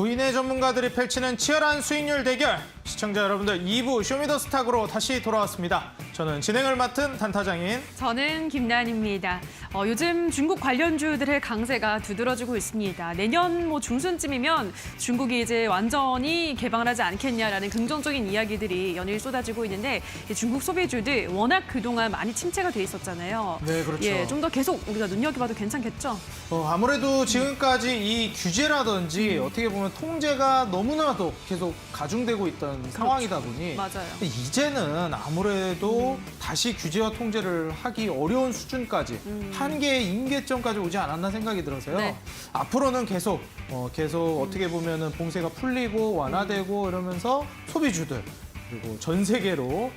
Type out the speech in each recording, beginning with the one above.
구인의 전문가들이 펼치는 치열한 수익률 대결. 시청자 여러분들 2부 쇼미더스탁으로 다시 돌아왔습니다. 저는 진행을 맡은 단타장인. 저는 김나연입니다. 요즘 중국 관련주들의 강세가 두드러지고 있습니다. 내년 중순쯤이면 중국이 이제 완전히 개방을 하지 않겠냐라는 긍정적인 이야기들이 연일 쏟아지고 있는데 중국 소비주들 워낙 그동안 많이 침체가 돼 있었잖아요. 네, 그렇죠. 예, 좀 더 계속 우리가 눈여겨봐도 괜찮겠죠? 아무래도 지금까지 이 규제라든지 어떻게 보면 통제가 너무나도 계속 가중되고 있던 상황이다 보니 맞아요. 이제는 아무래도 다시 규제와 통제를 하기 어려운 수준까지 한계의 임계점까지 오지 않았나 생각이 들어서요. 네. 앞으로는 계속 어떻게 보면은 봉쇄가 풀리고 완화되고 이러면서 소비주들 그리고 전 세계로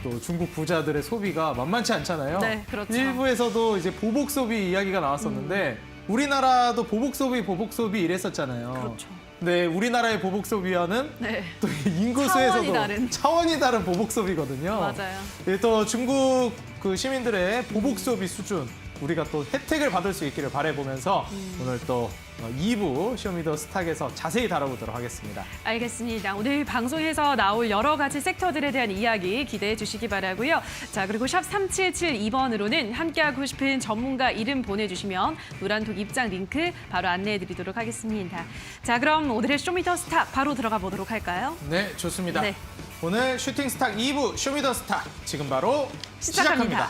또 중국 부자들의 소비가 만만치 않잖아요. 네, 그렇죠. 일부에서도 이제 보복 소비 이야기가 나왔었는데 우리나라도 보복 소비 이랬었잖아요. 그렇죠. 네, 우리나라의 보복 소비와는 네. 또 인구수에서도 차원이 다른 보복 소비거든요. 맞아요. 예, 또 중국 그 시민들의 보복 소비 수준 우리가 또 혜택을 받을 수 있기를 바라보면서 오늘 또 2부 쇼미더스탁에서 자세히 다뤄보도록 하겠습니다. 알겠습니다. 오늘 방송에서 나올 여러 가지 섹터들에 대한 이야기 기대해 주시기 바라고요. 자, 그리고 샵 3772번으로는 함께하고 싶은 전문가 이름 보내주시면 노란톡 입장 링크 바로 안내해 드리도록 하겠습니다. 자, 그럼 오늘의 쇼미더스탁 바로 들어가 보도록 할까요? 네, 좋습니다. 네. 오늘 슈팅스탁 2부 쇼미더스탁 지금 바로 시작합니다.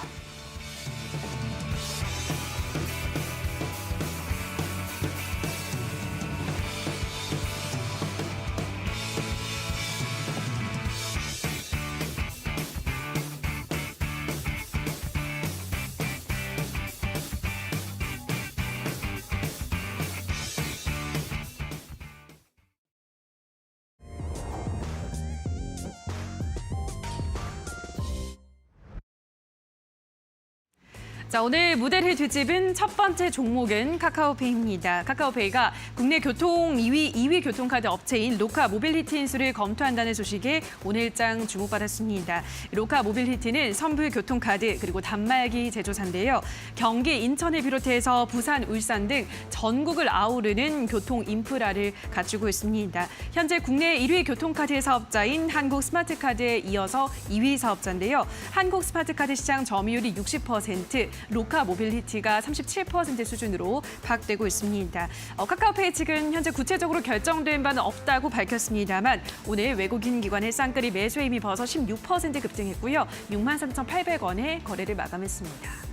자, 오늘 무대를 뒤집은 첫 번째 종목은 카카오페이입니다. 카카오페이가 국내 교통 2위 교통카드 업체인 로카 모빌리티 인수를 검토한다는 소식에 오늘장 주목받았습니다. 로카 모빌리티는 선불 교통카드 그리고 단말기 제조사인데요. 경기, 인천을 비롯해서 부산, 울산 등 전국을 아우르는 교통 인프라를 갖추고 있습니다. 현재 국내 1위 교통카드 사업자인 한국 스마트카드에 이어서 2위 사업자인데요. 한국 스마트카드 시장 점유율이 60%, 로카 모빌리티가 37% 수준으로 파악되고 있습니다. 카카오페이 측은 현재 구체적으로 결정된 바는 없다고 밝혔습니다만 오늘 외국인 기관의 쌍끌이 매수에 힘입어서 16% 급등했고요. 63,800원에 거래를 마감했습니다.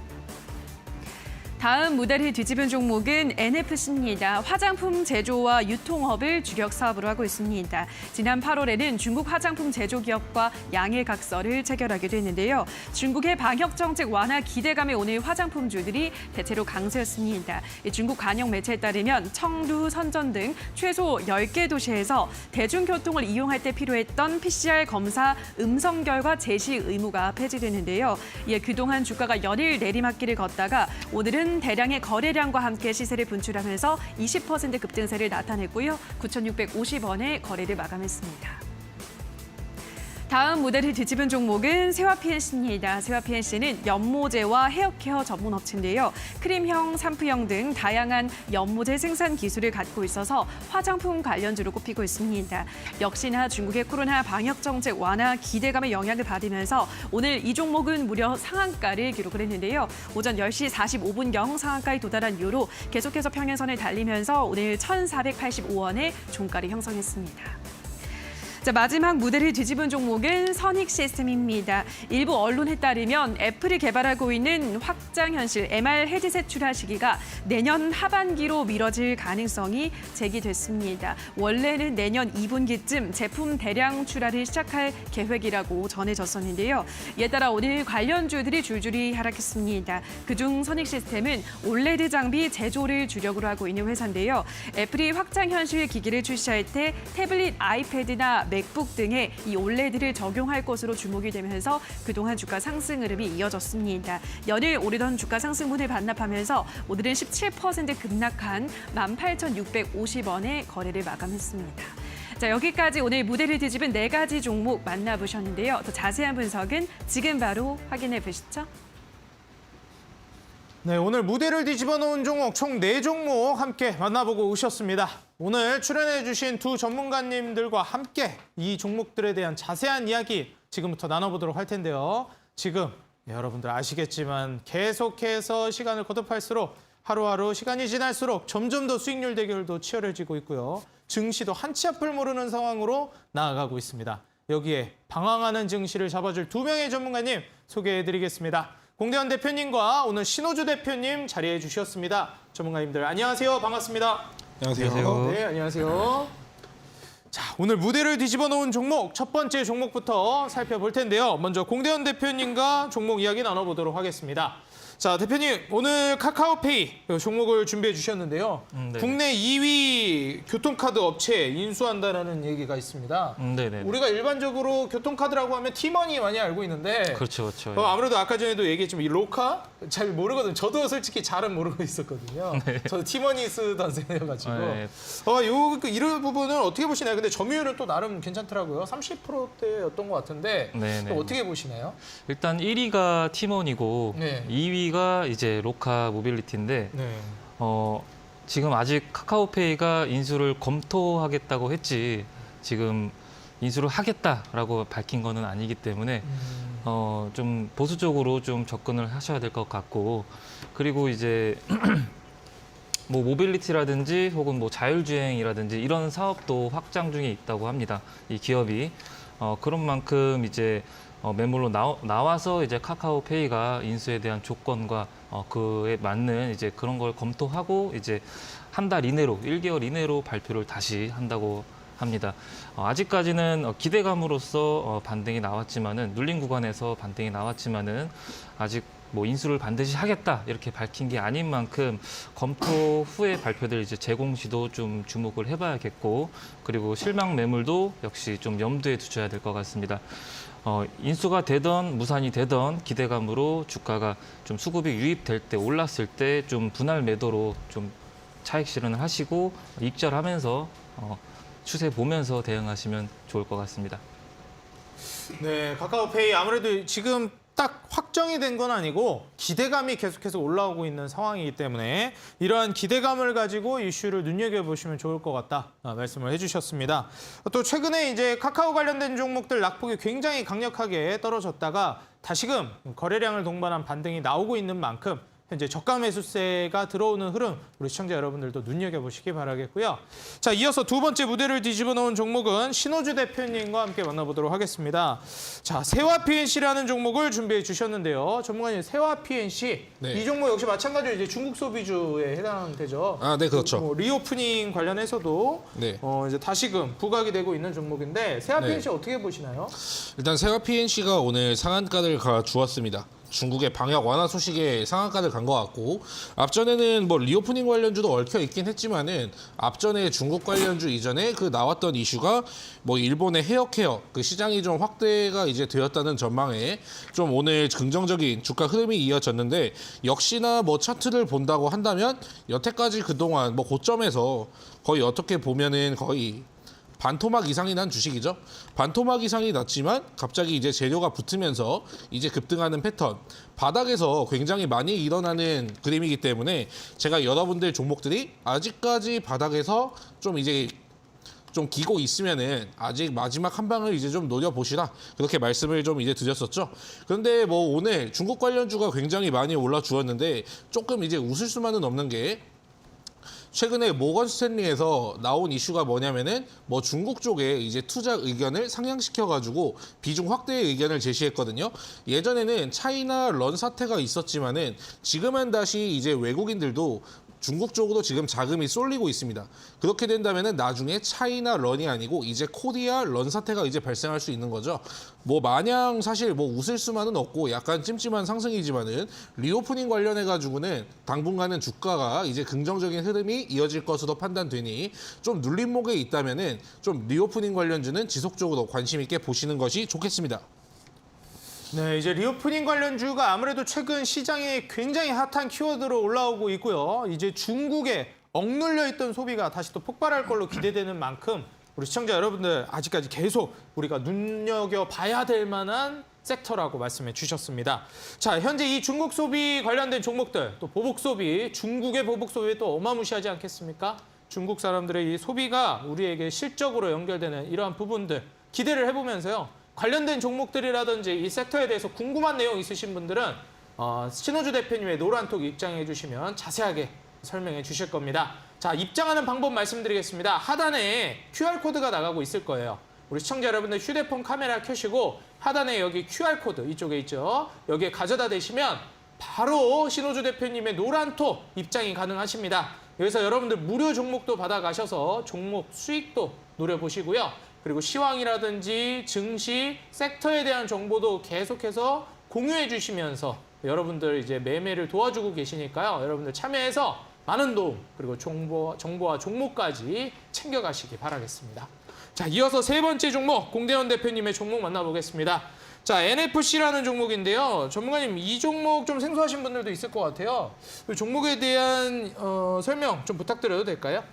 다음 무대를 뒤집은 종목은 NFC입니다. 화장품 제조와 유통업을 주력 사업으로 하고 있습니다. 지난 8월에는 중국 화장품 제조기업과 양해각서를 체결하기도 했는데요. 중국의 방역정책 완화 기대감에 오는 화장품주들이 대체로 강세였습니다. 중국 관영 매체에 따르면 청두, 선전 등 최소 10개 도시에서 대중교통을 이용할 때 필요했던 PCR 검사 음성 결과 제시 의무가 폐지되는데요. 이에 그동안 주가가 연일 내리막길을 걷다가 오늘은 대량의 거래량과 함께 시세를 분출하면서 20% 급등세를 나타냈고요. 9,650원에 거래를 마감했습니다. 다음 무대를 뒤집은 종목은 세화PNC입니다. 세화PNC는 연모제와 헤어케어 전문 업체인데요. 크림형, 샴푸형 등 다양한 연모제 생산 기술을 갖고 있어서 화장품 관련주로 꼽히고 있습니다. 역시나 중국의 코로나 방역 정책 완화 기대감의 영향을 받으면서 오늘 이 종목은 무려 상한가를 기록을 했는데요. 오전 10시 45분경 상한가에 도달한 이후로 계속해서 평행선을 달리면서 오늘 1,485원의 종가를 형성했습니다. 자, 마지막 무대를 뒤집은 종목은 선익시스템입니다. 일부 언론에 따르면 애플이 개발하고 있는 확장현실 MR 헤드셋 출하 시기가 내년 하반기로 미뤄질 가능성이 제기됐습니다. 원래는 내년 2분기쯤 제품 대량 출하를 시작할 계획이라고 전해졌었는데요. 이에 따라 오늘 관련주들이 줄줄이 하락했습니다. 그중 선익시스템은 올레드 장비 제조를 주력으로 하고 있는 회사인데요. 애플이 확장현실 기기를 출시할 때 태블릿, 아이패드나 맥북 등에 이 올레드를 적용할 것으로 주목이 되면서 그동안 주가 상승 흐름이 이어졌습니다. 연일 오르던 주가 상승분을 반납하면서 오늘은 17% 급락한 18,650원에 거래를 마감했습니다. 자, 여기까지 오늘 무대를 뒤집은 4가지 종목 만나보셨는데요. 더 자세한 분석은 지금 바로 확인해 보시죠. 네, 오늘 무대를 뒤집어 놓은 종목 총 4종목 함께 만나보고 오셨습니다. 오늘 출연해 주신 두 전문가님들과 함께 이 종목들에 대한 자세한 이야기 지금부터 나눠보도록 할 텐데요. 지금 여러분들 아시겠지만 계속해서 시간을 거듭할수록 하루하루 시간이 지날수록 점점 더 수익률 대결도 치열해지고 있고요. 증시도 한치 앞을 모르는 상황으로 나아가고 있습니다. 여기에 방황하는 증시를 잡아줄 두 명의 전문가님 소개해드리겠습니다. 공대원 대표님과 오늘 신호주 대표님 자리해 주셨습니다. 전문가님들 안녕하세요. 반갑습니다. 안녕하세요. 네, 안녕하세요. 자, 오늘 무대를 뒤집어 놓은 종목 첫 번째 종목부터 살펴볼 텐데요. 먼저 공대원 대표님과 종목 이야기 나눠보도록 하겠습니다. 자, 대표님 오늘 카카오페이 종목을 준비해 주셨는데요. 네. 국내 2위 교통카드 업체 인수한다라는 얘기가 있습니다. 네네. 우리가 일반적으로 교통카드라고 하면 티머니 많이 알고 있는데 그렇죠, 그렇죠. 아무래도 아까 전에도 얘기했지만 이 로카 잘 모르거든요. 저도 솔직히 잘은 모르고 있었거든요. 저도 티머니 쓰던 세대여가지고 네. 이런 부분은 어떻게 보시나요? 근데 점유율은 또 나름 괜찮더라고요. 30%대였던 것 같은데 네네. 또 어떻게 보시나요? 일단 1위가 티몬이고 네. 2위가 이제 로카 모빌리티인데 네. 지금 아직 카카오페이가 인수를 검토하겠다고 했지 지금 인수를 하겠다라고 밝힌 거는 아니기 때문에 좀 보수적으로 좀 접근을 하셔야 될 것 같고 그리고 이제 뭐 모빌리티라든지 혹은 뭐 자율주행이라든지 이런 사업도 확장 중에 있다고 합니다. 이 기업이 그런 만큼 이제 매물로 나와서 이제 카카오페이가 인수에 대한 조건과 그에 맞는 이제 그런 걸 검토하고 이제 한 달 이내로 1개월 이내로 발표를 다시 한다고 합니다. 아직까지는 기대감으로써 반등이 나왔지만은 눌린 구간에서 반등이 나왔지만은 아직 뭐 인수를 반드시 하겠다 이렇게 밝힌 게 아닌 만큼 검토 후에 발표될 이제 재공 시도 좀 주목을 해봐야겠고 그리고 실망 매물도 역시 좀 염두에 두셔야 될 것 같습니다. 인수가 되던 무산이 되던 기대감으로 주가가 좀 수급이 유입될 때 올랐을 때 좀 분할 매도로 좀 차익 실현을 하시고 익절하면서 추세 보면서 대응하시면 좋을 것 같습니다. 네, 카카오페이 아무래도 지금 딱 확정이 된 건 아니고 기대감이 계속해서 올라오고 있는 상황이기 때문에 이러한 기대감을 가지고 이슈를 눈여겨보시면 좋을 것 같다 말씀을 해주셨습니다. 또 최근에 이제 카카오 관련된 종목들 낙폭이 굉장히 강력하게 떨어졌다가 다시금 거래량을 동반한 반등이 나오고 있는 만큼 현재 저가 매수세가 들어오는 흐름 우리 시청자 여러분들도 눈여겨보시기 바라겠고요. 자, 이어서 두 번째 무대를 뒤집어 놓은 종목은 신호주 대표님과 함께 만나보도록 하겠습니다. 자, 세화 PNC라는 종목을 준비해 주셨는데요. 전문가님, 세화 PNC 네. 이 종목 역시 마찬가지로 이제 중국 소비주에 해당되죠. 아, 네, 그렇죠. 뭐 리오프닝 관련해서도 네. 이제 다시금 부각이 되고 있는 종목인데 세화 네. PNC 어떻게 보시나요? 일단 세화 PNC가 오늘 상한가를 주었습니다. 중국의 방역 완화 소식에 상한가를 간 것 같고 앞전에는 뭐 리오프닝 관련주도 얽혀 있긴 했지만은 앞전에 중국 관련주 이전에 그 나왔던 이슈가 뭐 일본의 헤어케어 그 시장이 좀 확대가 이제 되었다는 전망에 좀 오늘 긍정적인 주가 흐름이 이어졌는데 역시나 뭐 차트를 본다고 한다면 여태까지 그동안 뭐 고점에서 거의 어떻게 보면은 거의 반토막 이상이 난 주식이죠. 반토막 이상이 났지만 갑자기 이제 재료가 붙으면서 이제 급등하는 패턴. 바닥에서 굉장히 많이 일어나는 그림이기 때문에 제가 여러분들 종목들이 아직까지 바닥에서 좀 이제 좀 기고 있으면은 아직 마지막 한 방을 이제 좀 노려보시라 그렇게 말씀을 좀 이제 드렸었죠. 그런데 뭐 오늘 중국 관련주가 굉장히 많이 올라주었는데 조금 이제 웃을 수만은 없는 게 최근에 모건 스탠리에서 나온 이슈가 뭐냐면은 뭐 중국 쪽에 이제 투자 의견을 상향시켜가지고 비중 확대의 의견을 제시했거든요. 예전에는 차이나 런 사태가 있었지만은 지금은 다시 이제 외국인들도 중국 쪽으로 지금 자금이 쏠리고 있습니다. 그렇게 된다면은 나중에 차이나 런이 아니고 이제 코리아 런 사태가 이제 발생할 수 있는 거죠. 뭐 마냥 사실 뭐 웃을 수만은 없고 약간 찜찜한 상승이지만은 리오프닝 관련해 가지고는 당분간은 주가가 이제 긍정적인 흐름이 이어질 것으로 판단되니 좀 눌림목에 있다면은 좀 리오프닝 관련주는 지속적으로 관심 있게 보시는 것이 좋겠습니다. 네, 이제 리오프닝 관련주가 아무래도 최근 시장에 굉장히 핫한 키워드로 올라오고 있고요. 이제 중국에 억눌려 있던 소비가 다시 또 폭발할 걸로 기대되는 만큼 우리 시청자 여러분들 아직까지 계속 우리가 눈여겨봐야 될 만한 섹터라고 말씀해 주셨습니다. 자, 현재 이 중국 소비 관련된 종목들, 또 보복 소비, 중국의 보복 소비 또 어마무시하지 않겠습니까? 중국 사람들의 이 소비가 우리에게 실적으로 연결되는 이러한 부분들 기대를 해보면서요. 관련된 종목들이라든지 이 섹터에 대해서 궁금한 내용 있으신 분들은 신호주 대표님의 노란톡 입장해 주시면 자세하게 설명해 주실 겁니다. 자, 입장하는 방법 말씀드리겠습니다. 하단에 QR코드가 나가고 있을 거예요. 우리 시청자 여러분들 휴대폰 카메라 켜시고 하단에 여기 QR코드 이쪽에 있죠. 여기에 가져다 대시면 바로 신호주 대표님의 노란톡 입장이 가능하십니다. 여기서 여러분들 무료 종목도 받아가셔서 종목 수익도 노려보시고요. 그리고 시황이라든지 증시, 섹터에 대한 정보도 계속해서 공유해 주시면서 여러분들 이제 매매를 도와주고 계시니까요. 여러분들 참여해서 많은 도움 그리고 정보와 종목까지 챙겨가시기 바라겠습니다. 자, 이어서 세 번째 종목 공대원 대표님의 종목 만나보겠습니다. 자, NFC라는 종목인데요. 전문가님, 이 종목 좀 생소하신 분들도 있을 것 같아요. 이 종목에 대한 설명 좀 부탁드려도 될까요?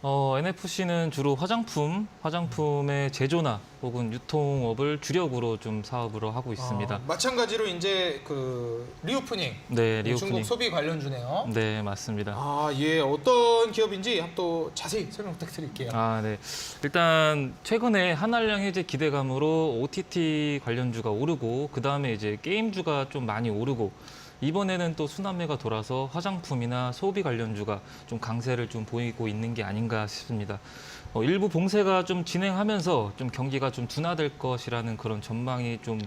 NFC는 주로 화장품의 제조나 혹은 유통업을 주력으로 좀 사업으로 하고 있습니다. 마찬가지로 이제 그 리오프닝, 네, 리오프닝. 중국 소비 관련주네요. 네, 맞습니다. 예, 어떤 기업인지 또 자세히 설명 부탁드릴게요. 네. 일단 최근에 한알령 해제 기대감으로 OTT 관련주가 오르고 그다음에 이제 게임주가 좀 많이 오르고 이번에는 또 순환매가 돌아서 화장품이나 소비 관련주가 좀 강세를 좀 보이고 있는 게 아닌가 싶습니다. 일부 봉쇄가 좀 진행하면서 좀 경기가 좀 둔화될 것이라는 그런 전망이 좀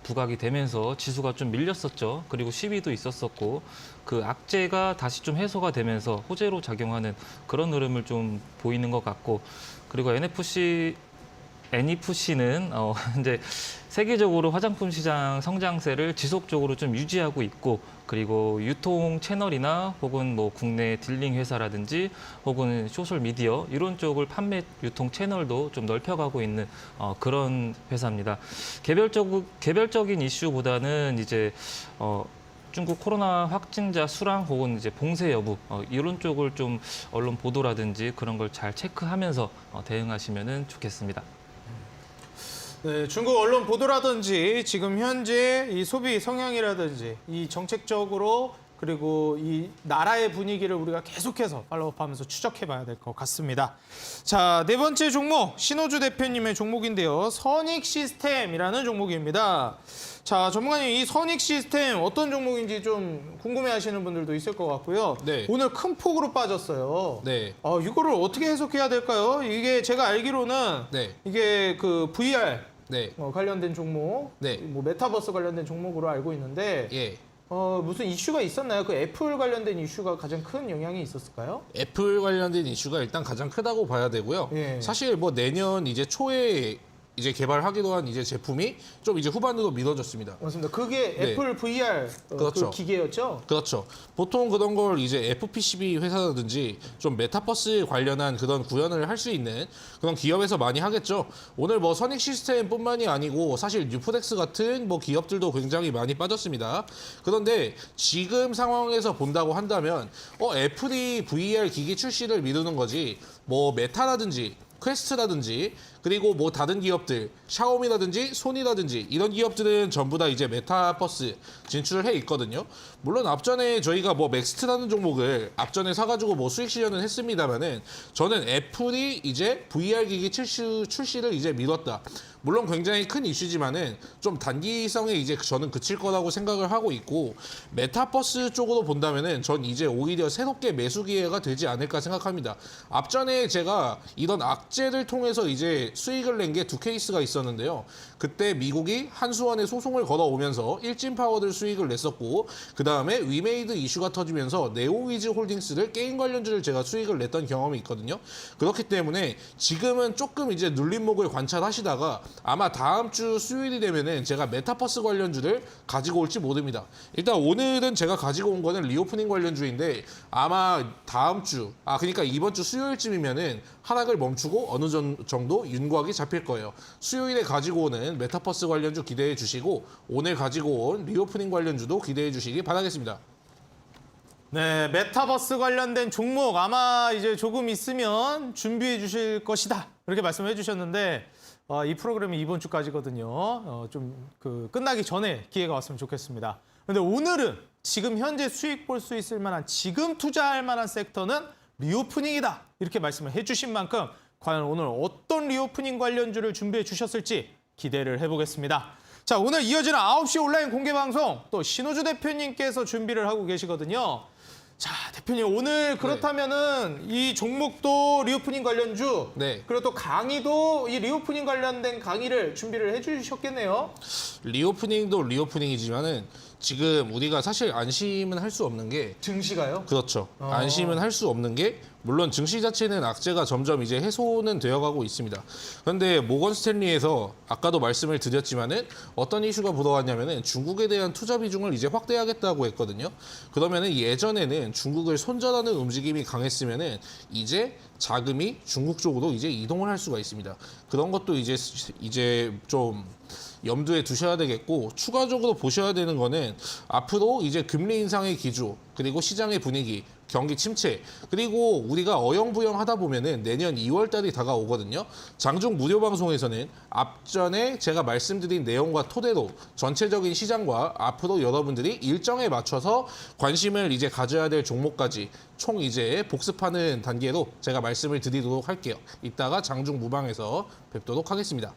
부각이 되면서 지수가 좀 밀렸었죠. 그리고 시비도 있었었고 그 악재가 다시 좀 해소가 되면서 호재로 작용하는 그런 흐름을 좀 보이는 것 같고 그리고 NEFC는 이제 세계적으로 화장품 시장 성장세를 지속적으로 좀 유지하고 있고 그리고 유통 채널이나 혹은 뭐 국내 딜링 회사라든지 혹은 소셜 미디어 이런 쪽을 판매 유통 채널도 좀 넓혀가고 있는 그런 회사입니다. 개별적인 이슈보다는 이제 중국 코로나 확진자 수랑 혹은 이제 봉쇄 여부 이런 쪽을 좀 언론 보도라든지 그런 걸 잘 체크하면서 대응하시면 좋겠습니다. 네, 중국 언론 보도라든지 지금 현재 이 소비 성향이라든지 이 정책적으로 그리고 이 나라의 분위기를 우리가 계속해서 팔로우하면서 추적해봐야 될 것 같습니다. 자, 네 번째 종목 신호주 대표님의 종목인데요. 선익 시스템이라는 종목입니다. 자, 전문가님 이 선익 시스템 어떤 종목인지 좀 궁금해하시는 분들도 있을 것 같고요. 네. 오늘 큰 폭으로 빠졌어요. 네. 이거를 어떻게 해석해야 될까요? 이게 제가 알기로는 네. 이게 그 VR 네. 관련된 종목, 네. 뭐 메타버스 관련된 종목으로 알고 있는데 예. 무슨 이슈가 있었나요? 그 애플 관련된 이슈가 가장 큰 영향이 있었을까요? 애플 관련된 이슈가 일단 가장 크다고 봐야 되고요. 예. 사실 뭐 내년 이제 초에 이제 개발하기도 한 이제 제품이 좀 이제 후반으로 미뤄졌습니다. 맞습니다. 그게 네. 애플 VR 그렇죠. 그 기계였죠? 그렇죠. 보통 그런 걸 이제 FPCB 회사라든지 좀 메타버스 관련한 그런 구현을 할 수 있는 그런 기업에서 많이 하겠죠. 오늘 뭐 선익 시스템뿐만이 아니고 사실 뉴프렉스 같은 뭐 기업들도 굉장히 많이 빠졌습니다. 그런데 지금 상황에서 본다고 한다면 애플이 VR 기기 출시를 미루는 거지 뭐 메타라든지 퀘스트라든지 그리고 뭐 다른 기업들 샤오미라든지 소니라든지 이런 기업들은 전부 다 이제 메타버스 진출을 해 있거든요. 물론 앞전에 저희가 뭐 맥스트라는 종목을 앞전에 사가지고 뭐 수익 실현은 했습니다만은 저는 애플이 이제 VR 기기 출시를 이제 미뤘다. 물론 굉장히 큰 이슈지만은 좀 단기성에 이제 저는 그칠 거라고 생각을 하고 있고 메타버스 쪽으로 본다면은 전 이제 오히려 새롭게 매수 기회가 되지 않을까 생각합니다. 앞전에 제가 이런 악재를 통해서 이제 수익을 낸 게 두 케이스가 있었는데요. 그때 미국이 한수원에 소송을 걸어오면서 일진파워들 수익을 냈었고 그 다음에 위메이드 이슈가 터지면서 네오위즈 홀딩스를 게임 관련주를 제가 수익을 냈던 경험이 있거든요. 그렇기 때문에 지금은 조금 이제 눌림목을 관찰하시다가 아마 다음 주 수요일이 되면은 제가 메타버스 관련주를 가지고 올지 모릅니다. 일단 오늘은 제가 가지고 온 거는 리오프닝 관련주인데 아마 다음 주, 그러니까 이번 주 수요일쯤이면은 하락을 멈추고 어느 정도 윤곽이 잡힐 거예요. 수요일에 가지고 오는 메타버스 관련주 기대해 주시고 오늘 가지고 온 리오프닝 관련주도 기대해 주시기 바라겠습니다. 네, 메타버스 관련된 종목 아마 이제 조금 있으면 준비해 주실 것이다. 그렇게 말씀해 주셨는데 이 프로그램이 이번 주까지거든요. 좀 끝나기 전에 기회가 왔으면 좋겠습니다. 근데 오늘은 지금 현재 수익 볼 수 있을 만한 지금 투자할 만한 섹터는 리오프닝이다. 이렇게 말씀을 해주신 만큼 과연 오늘 어떤 리오프닝 관련주를 준비해 주셨을지 기대를 해보겠습니다. 자, 오늘 이어지는 9시 온라인 공개 방송 또 신호주 대표님께서 준비를 하고 계시거든요. 자, 대표님 오늘 그렇다면은 이 종목도 리오프닝 관련주, 네. 그리고 또 강의도 이 리오프닝 관련된 강의를 준비를 해주셨겠네요. 리오프닝도 리오프닝이지만은 지금 우리가 사실 안심은 할 수 없는 게 증시가요? 그렇죠. 안심은 할 수 없는 게 물론 증시 자체는 악재가 점점 이제 해소는 되어가고 있습니다. 그런데 모건 스탠리에서 아까도 말씀을 드렸지만은 어떤 이슈가 묻어왔냐면은 중국에 대한 투자 비중을 이제 확대하겠다고 했거든요. 그러면은 예전에는 중국을 손절하는 움직임이 강했으면은 이제 자금이 중국 쪽으로 이제 이동을 할 수가 있습니다. 그런 것도 이제 좀 염두에 두셔야 되겠고, 추가적으로 보셔야 되는 거는 앞으로 이제 금리 인상의 기조, 그리고 시장의 분위기, 경기 침체, 그리고 우리가 어영부영 하다 보면은 내년 2월 달이 다가오거든요. 장중 무료 방송에서는 앞전에 제가 말씀드린 내용과 토대로 전체적인 시장과 앞으로 여러분들이 일정에 맞춰서 관심을 이제 가져야 될 종목까지 총 이제 복습하는 단계로 제가 말씀을 드리도록 할게요. 이따가 장중 무방에서 뵙도록 하겠습니다.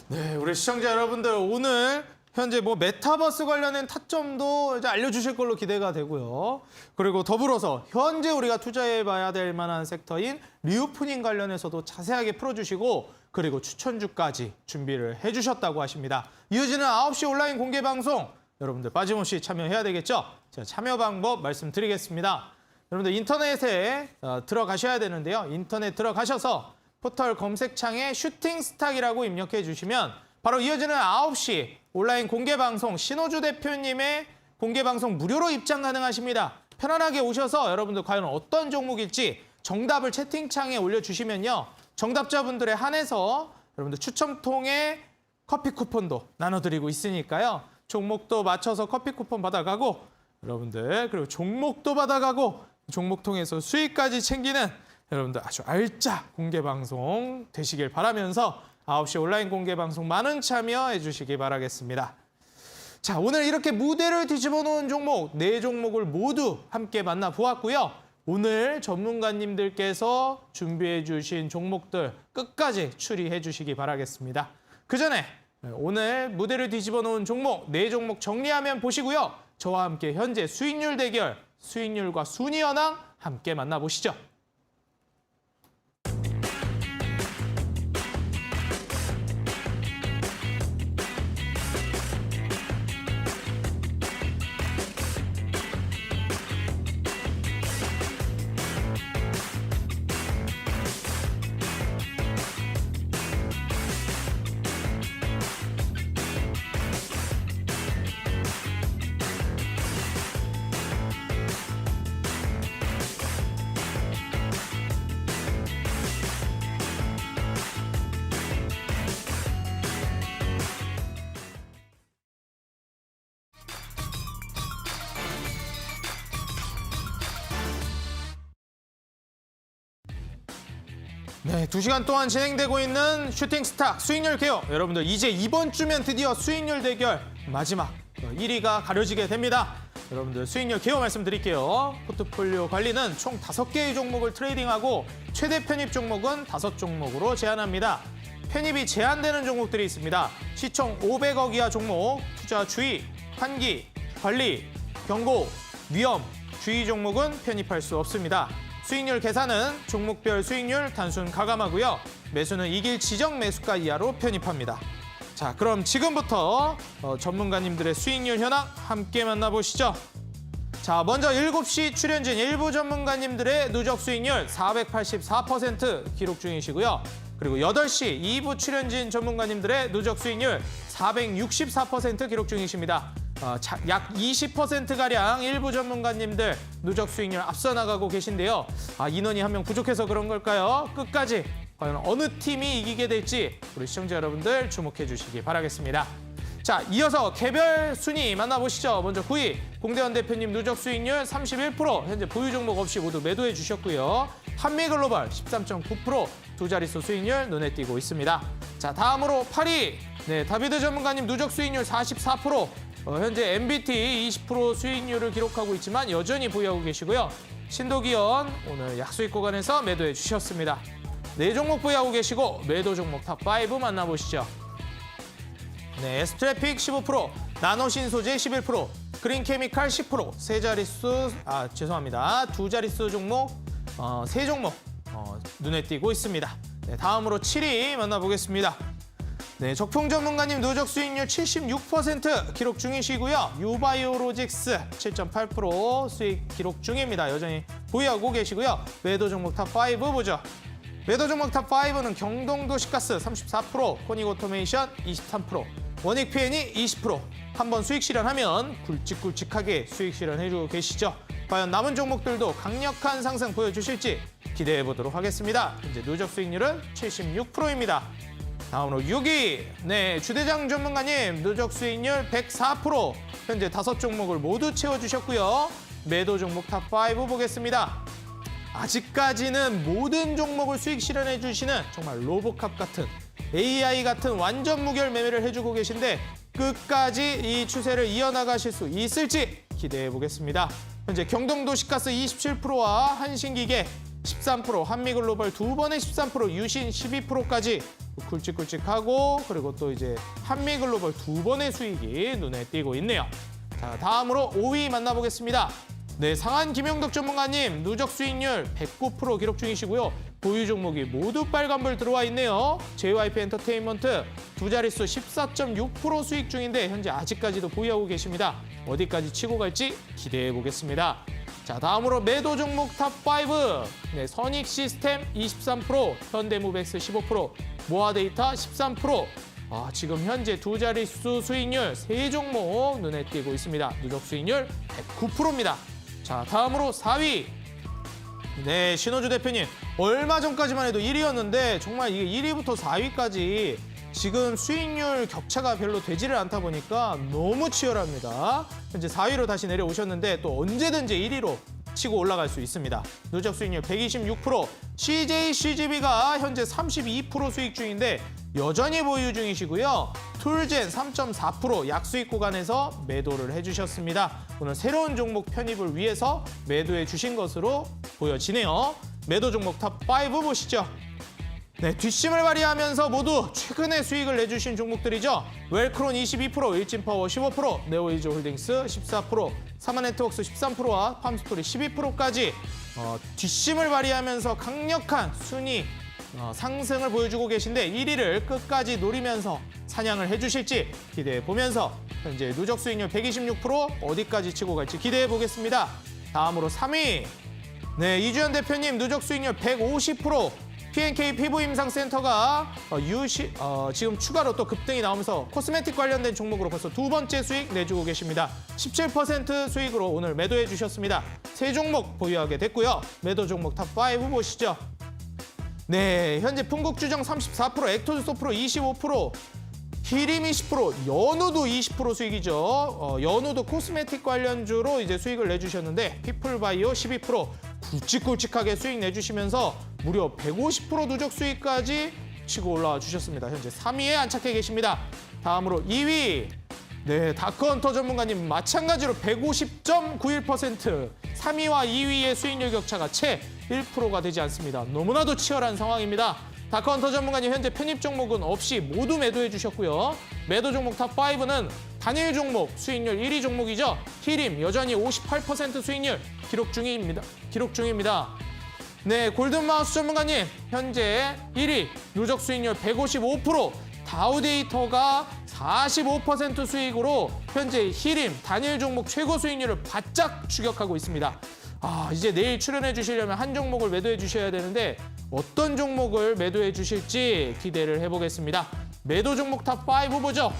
네, 우리 시청자 여러분들 오늘 현재 메타버스 관련된 타점도 이제 알려주실 걸로 기대가 되고요. 그리고 더불어서 현재 우리가 투자해봐야 될 만한 섹터인 리오프닝 관련해서도 자세하게 풀어주시고, 그리고 추천주까지 준비를 해주셨다고 하십니다. 이어지는 9시 온라인 공개 방송 여러분들 빠짐없이 참여해야 되겠죠? 제가 참여 방법 말씀드리겠습니다. 여러분들 인터넷에 들어가셔야 되는데요. 인터넷 들어가셔서 포털 검색창에 슈팅스탁이라고 입력해 주시면 바로 이어지는 9시 온라인 공개방송 신호주 대표님의 공개방송 무료로 입장 가능하십니다. 편안하게 오셔서 여러분들 과연 어떤 종목일지 정답을 채팅창에 올려주시면요. 정답자분들에 한해서 여러분들 추첨통에 커피 쿠폰도 나눠드리고 있으니까요. 종목도 맞춰서 커피 쿠폰 받아가고 여러분들, 그리고 종목도 받아가고 종목 통해서 수익까지 챙기는 여러분들 아주 알짜 공개방송 되시길 바라면서 9시 온라인 공개방송 많은 참여해 주시기 바라겠습니다. 자, 오늘 이렇게 무대를 뒤집어 놓은 종목 4종목을 모두 함께 만나보았고요. 오늘 전문가님들께서 준비해 주신 종목들 끝까지 추리해 주시기 바라겠습니다. 그 전에 오늘 무대를 뒤집어 놓은 종목 4종목 정리하면 보시고요. 저와 함께 현재 수익률 대결, 수익률과 순위 현황 함께 만나보시죠. 네, 2시간 동안 진행되고 있는 슈팅스탁 수익률 개요. 여러분들 이제 이번 주면 드디어 수익률 대결 마지막 1위가 가려지게 됩니다. 여러분들 수익률 개요 말씀드릴게요. 포트폴리오 관리는 총 5개의 종목을 트레이딩하고 최대 편입 종목은 5종목으로 제한합니다. 편입이 제한되는 종목들이 있습니다. 시총 500억 이하 종목, 투자 주의, 환기, 관리, 경고, 위험, 주의 종목은 편입할 수 없습니다. 수익률 계산은 종목별 수익률 단순 가감하고요. 매수는 이길 지정 매수가 이하로 편입합니다. 자, 그럼 지금부터 전문가님들의 수익률 현황 함께 만나보시죠. 자, 먼저 7시 출연진 일부 전문가님들의 누적 수익률 484% 기록 중이시고요. 그리고 8시 2부 출연진 전문가님들의 누적 수익률 464% 기록 중이십니다. 약 20%가량 일부 전문가님들 누적 수익률 앞서 나가고 계신데요. 인원이 한 명 부족해서 그런 걸까요? 끝까지 과연 어느 팀이 이기게 될지 우리 시청자 여러분들 주목해 주시기 바라겠습니다. 자, 이어서 개별 순위 만나보시죠. 먼저 9위 공대원 대표님 누적 수익률 31%, 현재 보유 종목 없이 모두 매도해 주셨고요. 한미글로벌 13.9%, 두 자릿수 수익률 눈에 띄고 있습니다. 자, 다음으로 8위 네, 다비드 전문가님 누적 수익률 44%, 현재 MBT 20% 수익률을 기록하고 있지만 여전히 보유하고 계시고요. 신도기현 오늘 약수익 구간에서 매도해 주셨습니다. 네 종목 보유하고 계시고 매도 종목 탑5 만나보시죠. 네, 에스트래픽 15%, 나노신소재 11%, 그린케미칼 10%, 세 자릿수, 두 자릿수 종목, 세 종목 눈에 띄고 있습니다. 네, 다음으로 7위 만나보겠습니다. 네, 적풍 전문가님 누적 수익률 76% 기록 중이시고요. 유바이오로직스 7.8% 수익 기록 중입니다. 여전히 보유하고 계시고요. 매도 종목 탑5 보죠. 매도 종목 탑5는 경동도시가스 34%, 코닉오토메이션 23%, 원익PN이 20%. 한번 수익 실현하면 굵직굵직하게 수익 실현해주고 계시죠. 과연 남은 종목들도 강력한 상승 보여주실지 기대해 보도록 하겠습니다. 현재 누적 수익률은 76%입니다. 다음으로 6위. 네, 주대장 전문가님 누적 수익률 104%. 현재 5종목을 모두 채워주셨고요. 매도 종목 탑5 보겠습니다. 아직까지는 모든 종목을 수익 실현해 주시는 정말 로보캅 같은 AI 같은 완전 무결 매매를 해주고 계신데 끝까지 이 추세를 이어나가실 수 있을지 기대해 보겠습니다. 현재 경동도시가스 27%와 한신기계 13%, 한미글로벌 두 번의 13%, 유신 12%까지 굵직굵직하고 그리고 또 이제 한미글로벌 두 번의 수익이 눈에 띄고 있네요. 자, 다음으로 5위 만나보겠습니다. 네, 상한 김영덕 전문가님 누적 수익률 109% 기록 중이시고요. 보유 종목이 모두 빨간불 들어와 있네요. JYP 엔터테인먼트 두 자릿수 14.6% 수익 중인데 현재 아직까지도 보유하고 계십니다. 어디까지 치고 갈지 기대해 보겠습니다. 자, 다음으로 매도 종목 탑5. 네, 선익시스템 23%, 현대무백스 15%, 모아데이터 13%. 지금 현재 두 자릿수 수익률 세 종목 눈에 띄고 있습니다. 누적 수익률 109%입니다. 자, 다음으로 4위. 네, 신호주 대표님. 얼마 전까지만 해도 1위였는데 정말 이게 1위부터 4위까지 지금 수익률 격차가 별로 되지를 않다 보니까 너무 치열합니다. 현재 4위로 다시 내려오셨는데 또 언제든지 1위로 치고 올라갈 수 있습니다. 누적 수익률 126%, CJCGV가 현재 32% 수익 중인데 여전히 보유 중이시고요. 툴젠 3.4% 약수익 구간에서 매도를 해주셨습니다. 오늘 새로운 종목 편입을 위해서 매도해 주신 것으로 보여지네요. 매도 종목 탑5 보시죠. 네, 뒷심을 발휘하면서 모두 최근에 수익을 내주신 종목들이죠. 웰크론 22%, 일진파워 15%, 네오이즈홀딩스 14%, 사마네트웍스 13%와 팜스토리 12%까지 뒷심을 발휘하면서 강력한 순위 상승을 보여주고 계신데 1위를 끝까지 노리면서 사냥을 해주실지 기대해 보면서 현재 누적 수익률 126% 어디까지 치고 갈지 기대해 보겠습니다. 다음으로 3위. 네, 이주연 대표님 누적 수익률 150%. P&K 피부임상센터가 지금 추가로 또 급등이 나오면서 코스메틱 관련된 종목으로 벌써 두 번째 수익 내주고 계십니다. 17% 수익으로 오늘 매도해 주셨습니다. 세 종목 보유하게 됐고요. 매도 종목 탑5 보시죠. 네, 현재 풍국주정 34%, 액토즈 소프로 25%, 히림 20%, 연우도 20% 수익이죠. 연우도 코스메틱 관련주로 이제 수익을 내주셨는데 피플바이오 12%, 굵직굵직하게 수익 내주시면서 무려 150% 누적 수익까지 치고 올라와 주셨습니다. 현재 3위에 안착해 계십니다. 다음으로 2위. 네, 다크헌터 전문가님 마찬가지로 150.91%, 3위와 2위의 수익률 격차가 채 1%가 되지 않습니다. 너무나도 치열한 상황입니다. 다크헌터 전문가님 현재 편입 종목은 없이 모두 매도해 주셨고요. 매도 종목 탑5는 단일 종목 수익률 1위 종목이죠. 히림 여전히 58% 수익률 기록 중입니다. 네, 골든마우스 전문가님 현재 1위 누적 수익률 155%, 다우데이터가 45% 수익으로 현재 히림 단일 종목 최고 수익률을 바짝 추격하고 있습니다. 이제 내일 출연해 주시려면 한 종목을 매도해 주셔야 되는데 어떤 종목을 매도해 주실지 기대를 해보겠습니다. 매도 종목 탑5 보죠.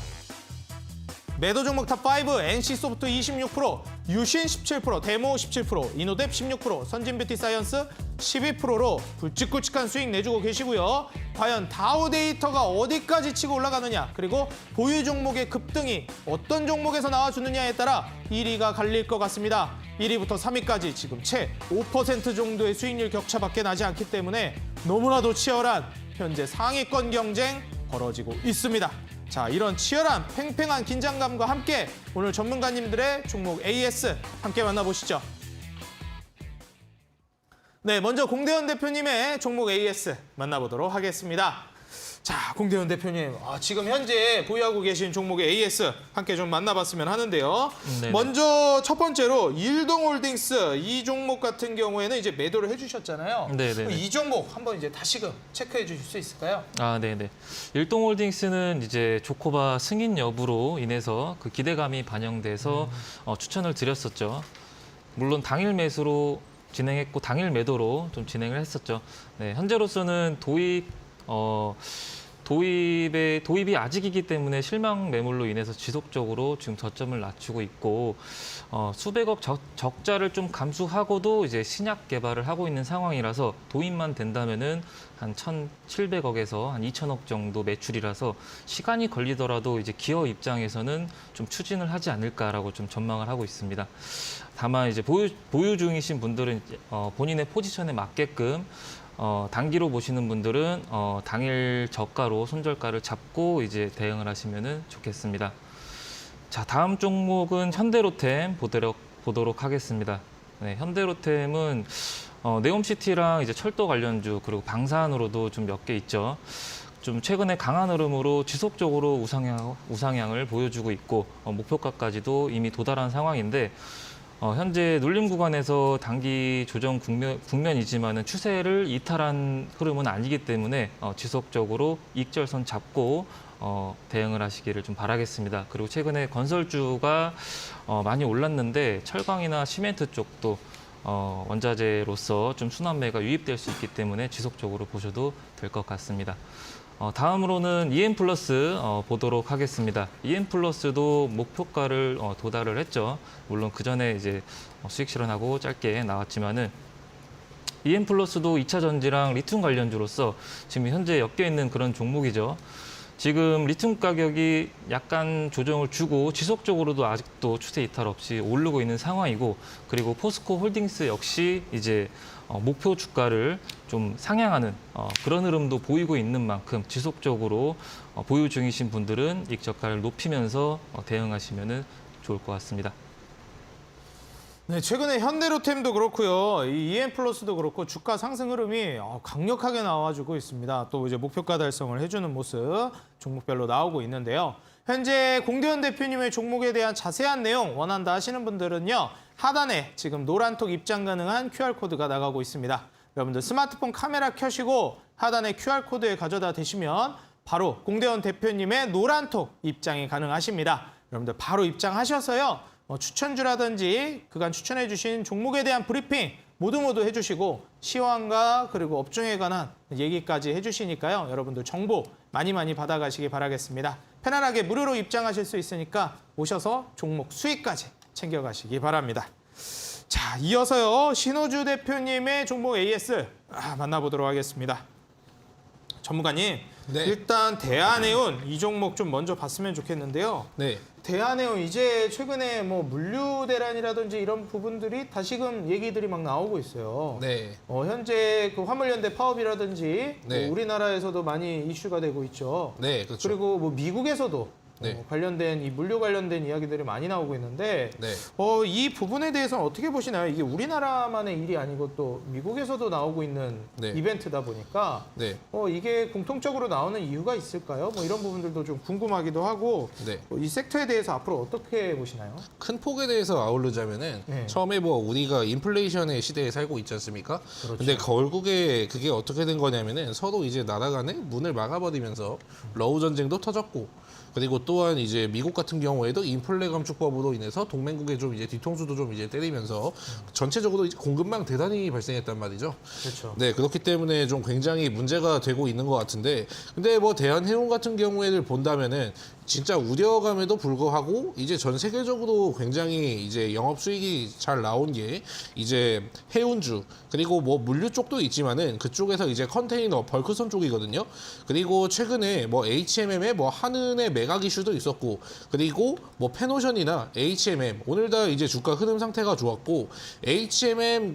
매도 종목 탑5 NC소프트 26%, 유신 17%, 데모 17%, 이노뎁 16%, 선진뷰티사이언스 12%로 굵직굵직한 수익 내주고 계시고요. 과연 다우데이터가 어디까지 치고 올라가느냐, 그리고 보유 종목의 급등이 어떤 종목에서 나와주느냐에 따라 1위가 갈릴 것 같습니다. 1위부터 3위까지 지금 채 5% 정도의 수익률 격차밖에 나지 않기 때문에 너무나도 치열한 현재 상위권 경쟁 벌어지고 있습니다. 자, 이런 치열한 팽팽한 긴장감과 함께 오늘 전문가님들의 종목 AS 함께 만나보시죠. 네, 먼저 공대현 대표님의 종목 AS 만나보도록 하겠습니다. 자, 공대현 대표님, 지금 현재 보유하고 계신 종목의 AS 함께 좀 만나봤으면 하는데요. 네네. 먼저 첫 번째로 일동홀딩스 이 종목 같은 경우에는 이제 매도를 해주셨잖아요. 네네네. 이 종목 한번 이제 다시금 체크해 주실 수 있을까요? 네네. 일동홀딩스는 이제 조코바 승인 여부로 인해서 그 기대감이 반영돼서 추천을 드렸었죠. 물론 당일 매수로 진행했고 당일 매도로 좀 진행을 했었죠. 네, 현재로서는 도입이 아직이기 때문에 실망 매물로 인해서 지속적으로 지금 저점을 낮추고 있고 수백억 적자를 좀 감수하고도 이제 신약 개발을 하고 있는 상황이라서 도입만 된다면은 한 1,700억에서 한 2,000억 정도 매출이라서 시간이 걸리더라도 이제 기업 입장에서는 좀 추진을 하지 않을까라고 좀 전망을 하고 있습니다. 다만 이제 보유 중이신 분들은 본인의 포지션에 맞게끔 단기로 보시는 분들은 당일 저가로 손절가를 잡고 이제 대응을 하시면 좋겠습니다. 자, 다음 종목은 현대로템 보도록 하겠습니다. 네, 현대로템은 네옴시티랑 이제 철도 관련주 그리고 방산으로도 좀 몇 개 있죠. 좀 최근에 강한 흐름으로 지속적으로 우상향을 보여주고 있고 목표가까지도 이미 도달한 상황인데 현재 눌림 구간에서 단기 조정 국면이지만은 추세를 이탈한 흐름은 아니기 때문에 지속적으로 익절선 잡고 대응을 하시기를 좀 바라겠습니다. 그리고 최근에 건설주가 많이 올랐는데 철강이나 시멘트 쪽도 원자재로서 좀 순환매가 유입될 수 있기 때문에 지속적으로 보셔도 될 것 같습니다. 다음으로는 EM플러스 보도록 하겠습니다. EM플러스도 목표가를 도달을 했죠. 물론 그 전에 이제 수익 실현하고 짧게 나왔지만은 EM플러스도 2차 전지랑 리튬 관련주로서 지금 현재 엮여 있는 그런 종목이죠. 지금 리튬 가격이 약간 조정을 주고 지속적으로도 아직도 추세 이탈 없이 오르고 있는 상황이고, 그리고 포스코 홀딩스 역시 이제 목표 주가를 좀 상향하는 그런 흐름도 보이고 있는 만큼 지속적으로 보유 중이신 분들은 익저가를 높이면서 대응하시면 좋을 것 같습니다. 네, 최근에 현대로템도 그렇고요, 이 EM플러스도 그렇고 주가 상승 흐름이 강력하게 나와주고 있습니다. 또 이제 목표가 달성을 해주는 모습 종목별로 나오고 있는데요. 현재 공대현 대표님의 종목에 대한 자세한 내용 원한다 하시는 분들은요, 하단에 지금 노란톡 입장 가능한 QR코드가 나가고 있습니다. 여러분들 스마트폰 카메라 켜시고 하단에 QR코드에 가져다 대시면 바로 공대현 대표님의 노란톡 입장이 가능하십니다. 여러분들 바로 입장하셔서요, 추천주라든지 그간 추천해 주신 종목에 대한 브리핑 모두 해주시고 시황과 그리고 업종에 관한 얘기까지 해주시니까요, 여러분들 정보 많이 받아가시기 바라겠습니다. 편안하게 무료로 입장하실 수 있으니까 오셔서 종목 수익까지 챙겨가시기 바랍니다. 자, 이어서요, 신호주 대표님의 종목 AS 만나보도록 하겠습니다. 전문가님, 네. 일단 대한해운 이 종목 좀 먼저 봤으면 좋겠는데요. 네. 대한해운 이제 최근에 뭐 물류 대란이라든지 이런 부분들이 다시금 얘기들이 막 나오고 있어요. 네. 현재 그 화물연대 파업이라든지 네. 뭐 우리나라에서도 많이 이슈가 되고 있죠. 네, 그렇죠. 그리고 뭐 미국에서도 네. 관련된 이 물류 관련된 이야기들이 많이 나오고 있는데 네. 이 부분에 대해서는 어떻게 보시나요? 이게 우리나라만의 일이 아니고 또 미국에서도 나오고 있는 네. 이벤트다 보니까 네. 이게 공통적으로 나오는 이유가 있을까요? 뭐 이런 부분들도 좀 궁금하기도 하고 네. 이 섹터에 대해서 앞으로 어떻게 보시나요? 큰 폭에 대해서 아우르자면은 네. 처음에 뭐 우리가 인플레이션의 시대에 살고 있지 않습니까? 그렇죠. 근데 결국에 그게 어떻게 된 거냐면은 서로 이제 나라 간에 문을 막아버리면서 러우 전쟁도 터졌고, 그리고 또 또한 이제 미국 같은 경우에도 인플레 감축법으로 인해서 동맹국의 좀 이제 뒤통수도 좀 이제 때리면서 전체적으로 이제 공급망 대단히 발생했단 말이죠. 그렇죠. 네, 그렇기 때문에 좀 굉장히 문제가 되고 있는 것 같은데, 근데 뭐 대한해운 같은 경우에를 본다면은 진짜 우려감에도 불구하고 이제 전 세계적으로 굉장히 이제 영업 수익이 잘 나온 게 이제 해운주 그리고 뭐 물류 쪽도 있지만은 그쪽에서 이제 컨테이너 벌크선 쪽이거든요. 그리고 최근에 뭐 HMM의 뭐 한은의 매각 이슈도 있었고, 그리고 뭐 펜오션이나 HMM 오늘 다 이제 주가 흐름 상태가 좋았고, HMM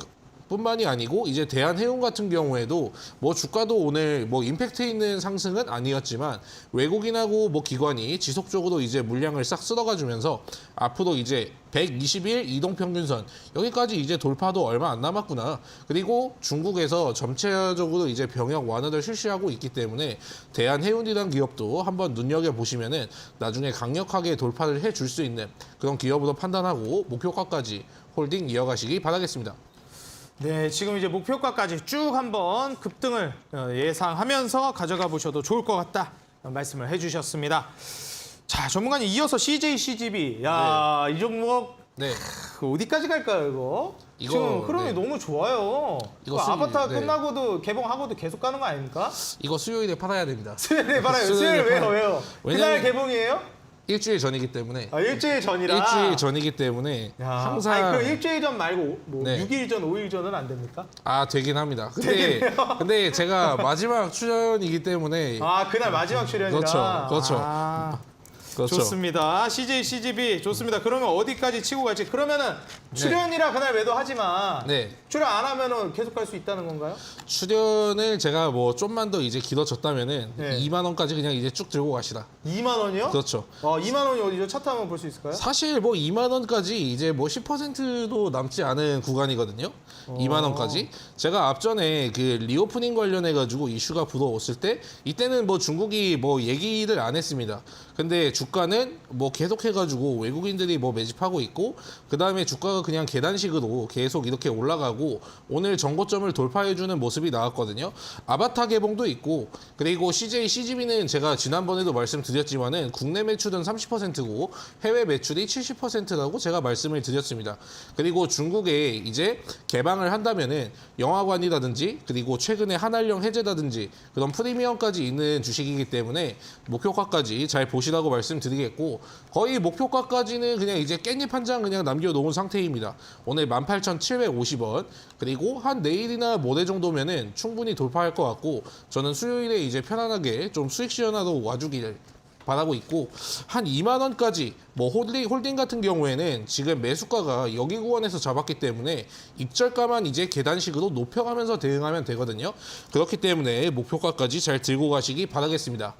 뿐만이 아니고 이제 대한해운 같은 경우에도 뭐 주가도 오늘 뭐 임팩트 있는 상승은 아니었지만 외국인하고 뭐 기관이 지속적으로 이제 물량을 싹 쓸어가주면서 앞으로 이제 120일 이동평균선 여기까지 이제 돌파도 얼마 안 남았구나. 그리고 중국에서 전체적으로 이제 병역 완화를 실시하고 있기 때문에 대한해운이라는 기업도 한번 눈여겨보시면은 나중에 강력하게 돌파를 해줄 수 있는 그런 기업으로 판단하고 목표가까지 홀딩 이어가시기 바라겠습니다. 네, 지금 이제 목표가까지 쭉 한번 급등을 예상하면서 가져가 보셔도 좋을 것 같다 말씀을 해주셨습니다. 자, 전문가님 이어서 CJ CGV. 야, 이 종목 네. 어디까지 갈까요, 이거? 이거, 지금 흐름이 네. 너무 좋아요. 이거 그 아바타 네. 끝나고도 개봉하고도 계속 가는 거 아닙니까? 이거 수요일에 팔아야 됩니다. 수요일에 팔아요. 수요일 수요일에 왜요? 팔아요. 왜요? 그날 왜냐면- 개봉이에요? 일주일 전이기 때문에. 아, 일주일 전이라. 일주일 전이기 때문에 야, 항상 아니, 그럼 일주일 전 말고 뭐 네. 6일 전, 5일 전은 안 됩니까? 되긴 합니다. 근데 제가 마지막 출연이기 때문에 아, 그날 마지막 출연이라. 그렇죠. 아, 그렇죠. 좋습니다. CJ, CGV 좋습니다. 그러면 어디까지 치고 갈지. 그러면은 출연이라 그날 매도하지만 네. 출연 안 하면은 계속 갈 수 있다는 건가요? 출연을 제가 뭐 좀만 더 이제 길어졌다면은 네. 2만 원까지 그냥 이제 쭉 들고 가시다. 2만 원이요? 그렇죠. 2만 원이 어디죠? 차트 한번 볼 수 있을까요? 사실 뭐 2만 원까지 이제 뭐 10%도 남지 않은 구간이거든요. 2만 원까지. 제가 앞전에 그 리오프닝 관련해 가지고 이슈가 불어왔을 때 이때는 뭐 중국이 뭐 얘기를 안 했습니다. 근데 주가는 뭐 계속 해가지고 외국인들이 뭐 매집하고 있고, 그 다음에 주가가 그냥 계단식으로 계속 이렇게 올라가고 오늘 정고점을 돌파해주는 모습이 나왔거든요. 아바타 개봉도 있고, 그리고 CJ CGV는 제가 지난번에도 말씀드렸지만은 국내 매출은 30%고 해외 매출이 70%라고 제가 말씀을 드렸습니다. 그리고 중국에 이제 개방을 한다면은 영화관이라든지 그리고 최근에 한알령 해제라든지 그런 프리미엄까지 있는 주식이기 때문에 목표가까지 잘 보시라고 말씀드리겠고, 거의 목표가까지는 그냥 이제 깻잎 한 장 그냥 남겨놓은 상태입니다. 오늘 18,750원, 그리고 한 내일이나 모레 정도면은 충분히 돌파할 것 같고, 저는 수요일에 이제 편안하게 좀 수익 시연하러 와주기를 바라고 있고, 한 2만 원까지 뭐 홀딩 같은 경우에는 지금 매수가가 여기 구간에서 잡았기 때문에 입절가만 이제 계단식으로 높여가면서 대응하면 되거든요. 그렇기 때문에 목표가까지 잘 들고 가시기 바라겠습니다.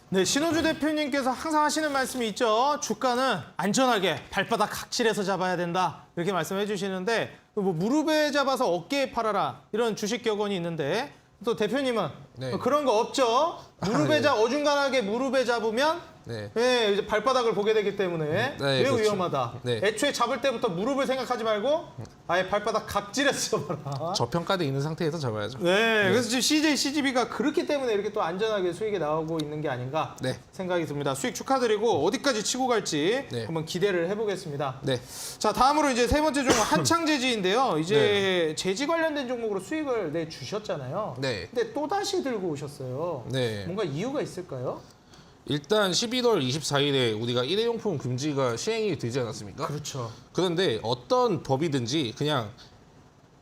네, 신호주 대표님께서 항상 하시는 말씀이 있죠. 주가는 안전하게 발바닥 각질해서 잡아야 된다. 이렇게 말씀해 주시는데, 뭐 무릎에 잡아서 어깨에 팔아라 이런 주식 격언이 있는데, 또 대표님은 네. 그런 거 없죠. 무릎에 네. 어중간하게 무릎에 잡으면 네. 네, 이제 발바닥을 보게 되기 때문에 매우 그렇죠. 위험하다. 네. 애초에 잡을 때부터 무릎을 생각하지 말고 아예 발바닥 각질해서 잡아라. 저평가돼 있는 상태에서 잡아야죠. 네, 그래서 지금 CJ, CGV가 그렇기 때문에 이렇게 또 안전하게 수익이 나오고 있는 게 아닌가 네. 생각이 듭니다. 수익 축하드리고 어디까지 치고 갈지 네. 한번 기대를 해보겠습니다. 네. 자, 다음으로 이제 세 번째 종목 한창제지인데요. 이제 제지 관련된 종목으로 수익을 내주셨잖아요. 네. 근데 또 다시 들고 오셨어요. 네. 뭔가 이유가 있을까요? 일단 11월 24일에 우리가 일회용품 금지가 시행이 되지 않았습니까? 그렇죠. 그런데 어떤 법이든지 그냥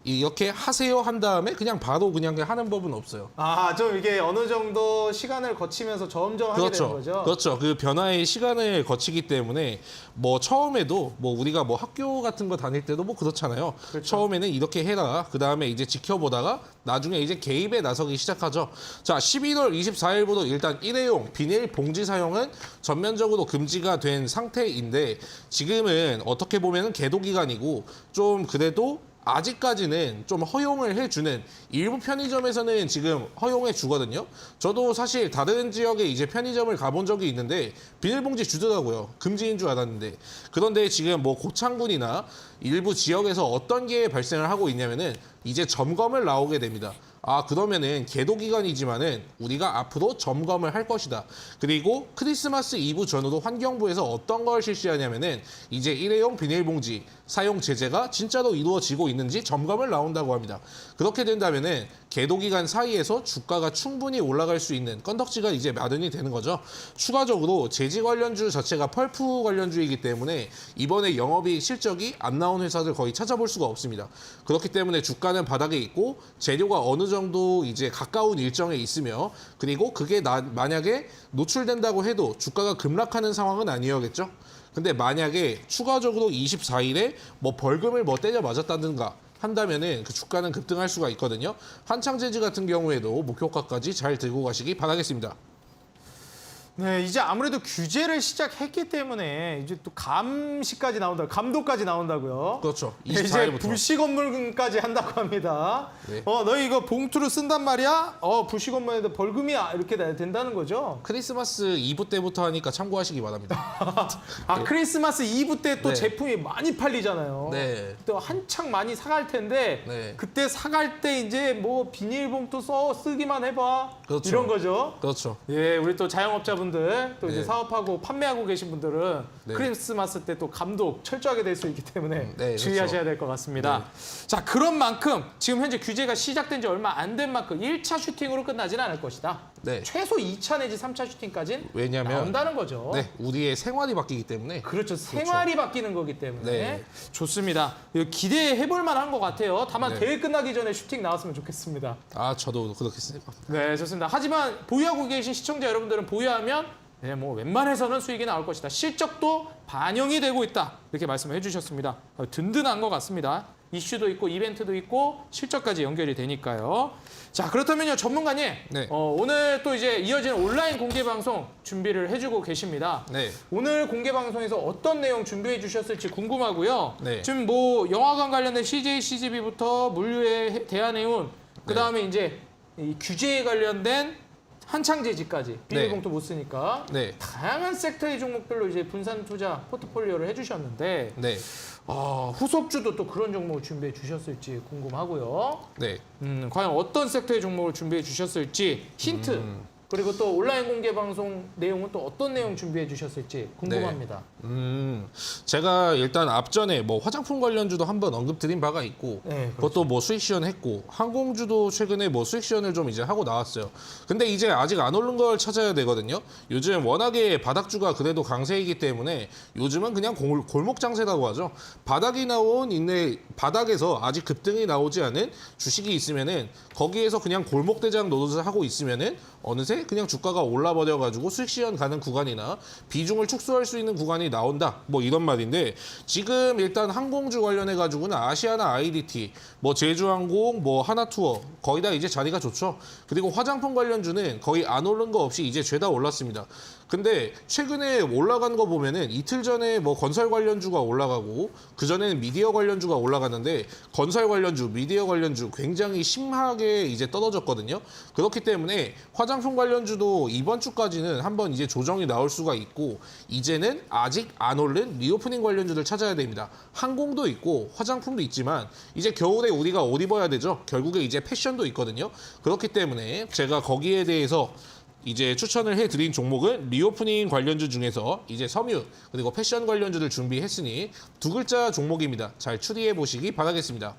이렇게 하세요 한 다음에 그냥 바로 그냥 하는 법은 없어요. 아, 좀 이게 어느 정도 시간을 거치면서 점점 하게 되는 거죠. 그렇죠. 그 변화의 시간을 거치기 때문에 뭐 처음에도 뭐 우리가 뭐 학교 같은 거 다닐 때도 뭐 그렇잖아요. 그렇죠. 처음에는 이렇게 해라. 그 다음에 이제 지켜보다가 나중에 이제 개입에 나서기 시작하죠. 자, 11월 24일부터 일단 일회용 비닐 봉지 사용은 전면적으로 금지가 된 상태인데, 지금은 어떻게 보면은 계도 기간이고 좀 그래도 아직까지는 좀 허용을 해주는 일부 편의점에서는 지금 허용해 주거든요. 저도 사실 다른 지역에 이제 편의점을 가본 적이 있는데 비닐봉지 주더라고요. 금지인 줄 알았는데. 그런데 지금 뭐 고창군이나 일부 지역에서 어떤 게 발생을 하고 있냐면은 이제 점검을 나오게 됩니다. 아, 그러면은 계도 기간이지만은 우리가 앞으로 점검을 할 것이다. 그리고 크리스마스 이브 전후로 환경부에서 어떤 걸 실시하냐면은 이제 일회용 비닐봉지 사용 제재가 진짜로 이루어지고 있는지 점검을 나온다고 합니다. 그렇게 된다면은 계도 기간 사이에서 주가가 충분히 올라갈 수 있는 건덕지가 이제 마련이 되는 거죠. 추가적으로 제지 관련주 자체가 펄프 관련주이기 때문에 이번에 영업이익 실적이 안 나온 회사들 거의 찾아볼 수가 없습니다. 그렇기 때문에 주가는 바닥에 있고 재료가 어느 정도 이제 가까운 일정에 있으며 그리고 그게 만약에 노출된다고 해도 주가가 급락하는 상황은 아니어야겠죠. 근데 만약에 추가적으로 24일에 뭐 벌금을 뭐 때려 맞았다든가 한다면은 그 주가는 급등할 수가 있거든요. 한창제지 같은 경우에도 목표가까지 잘 들고 가시기 바라겠습니다. 네, 이제 아무래도 규제를 시작했기 때문에 이제 또 감시까지 나온다, 감독까지 나온다고요. 그렇죠. 이제 24일부터. 불시 건물까지 한다고 합니다. 네. 너희 이거 봉투로 쓴단 말이야? 불시 건물에도 벌금이야 이렇게 된다는 거죠. 크리스마스 이브 때부터 하니까 참고하시기 바랍니다. 크리스마스 이브 때 또 네. 제품이 많이 팔리잖아요. 네. 또 한창 많이 사갈 텐데 네. 그때 사갈 때 이제 뭐 비닐봉투 쓰기만 해봐 그렇죠. 이런 거죠. 그렇죠. 예, 우리 또 자영업자분들 또 이제 네. 사업하고 판매하고 계신 분들은 네. 크리스마스 때 또 감독 철저하게 될 수 있기 때문에 네, 주의하셔야 될 것 같습니다. 자, 그런 만큼 지금 현재 규제가 시작된 지 얼마 안 된 만큼 1차 슈팅으로 끝나지는 않을 것이다. 네. 최소 2차 내지 3차 슈팅까지는 왜냐면 나온다는 거죠. 네, 우리의 생활이 바뀌기 때문에 그렇죠. 생활이 바뀌는 거기 때문에 네. 좋습니다. 이거 기대해볼 만한 것 같아요. 다만 네. 대회 끝나기 전에 슈팅 나왔으면 좋겠습니다. 아, 저도 그렇게 생각합니다. 네, 좋습니다. 하지만 보유하고 계신 시청자 여러분들은 보유하면 네, 뭐 웬만해서는 수익이 나올 것이다. 실적도 반영이 되고 있다. 이렇게 말씀을 해주셨습니다. 든든한 것 같습니다. 이슈도 있고 이벤트도 있고 실적까지 연결이 되니까요. 자, 그렇다면요, 전문가님. 네. 오늘 또 이제 이어지는 온라인 공개 방송 준비를 해주고 계십니다. 네. 오늘 공개 방송에서 어떤 내용 준비해 주셨을지 궁금하고요. 네. 지금 뭐 영화관 관련된 CJ, CGV부터 물류의 대한해운, 그 다음에 이제 이 규제에 관련된 한창제지까지 비닐봉투 못 쓰니까 네. 다양한 섹터의 종목별로 이제 분산 투자 포트폴리오를 해주셨는데 네. 후속주도 또 그런 종목을 준비해 주셨을지 궁금하고요. 네. 과연 어떤 섹터의 종목을 준비해 주셨을지 힌트 그리고 또 온라인 공개 방송 내용은 또 어떤 내용 준비해 주셨을지 궁금합니다. 제가 일단 앞전에 뭐 화장품 관련주도 한번 언급드린 바가 있고 네, 그것도 뭐 수익 시연했고 항공주도 최근에 뭐 수익 시연을 좀 이제 하고 나왔어요. 근데 이제 아직 안 오른 걸 찾아야 되거든요. 요즘 워낙에 바닥주가 그래도 강세이기 때문에 요즘은 그냥 골목 장세라고 하죠. 바닥이 나온 바닥에서 아직 급등이 나오지 않은 주식이 있으면은 거기에서 그냥 골목 대장 노릇을 하고 있으면은 어느새 그냥 주가가 올라버려가지고 수익 시연 가는 구간이나 비중을 축소할 수 있는 구간이 나온다. 뭐 이런 말인데 지금 일단 항공주 관련해가지고는 아시아나 IDT, 뭐 제주항공, 뭐 하나투어 거의 다 이제 자리가 좋죠. 그리고 화장품 관련주는 거의 안 오른 거 없이 이제 죄다 올랐습니다. 근데 최근에 올라간 거 보면은 이틀 전에 뭐 건설 관련주가 올라가고 그 전에는 미디어 관련주가 올라갔는데 건설 관련주, 미디어 관련주 굉장히 심하게 이제 떨어졌거든요. 그렇기 때문에 화장품 관련주도 이번 주까지는 한번 이제 조정이 나올 수가 있고 이제는 아직 안 오른 리오프닝 관련주들 찾아야 됩니다. 항공도 있고 화장품도 있지만 이제 겨울에 우리가 옷 입어야 되죠. 결국에 이제 패션도 있거든요. 그렇기 때문에 제가 거기에 대해서 이제 추천을 해드린 종목은 리오프닝 관련주 중에서 이제 섬유 그리고 패션 관련주를 준비했으니 두 글자 종목입니다. 잘 추리해 보시기 바라겠습니다.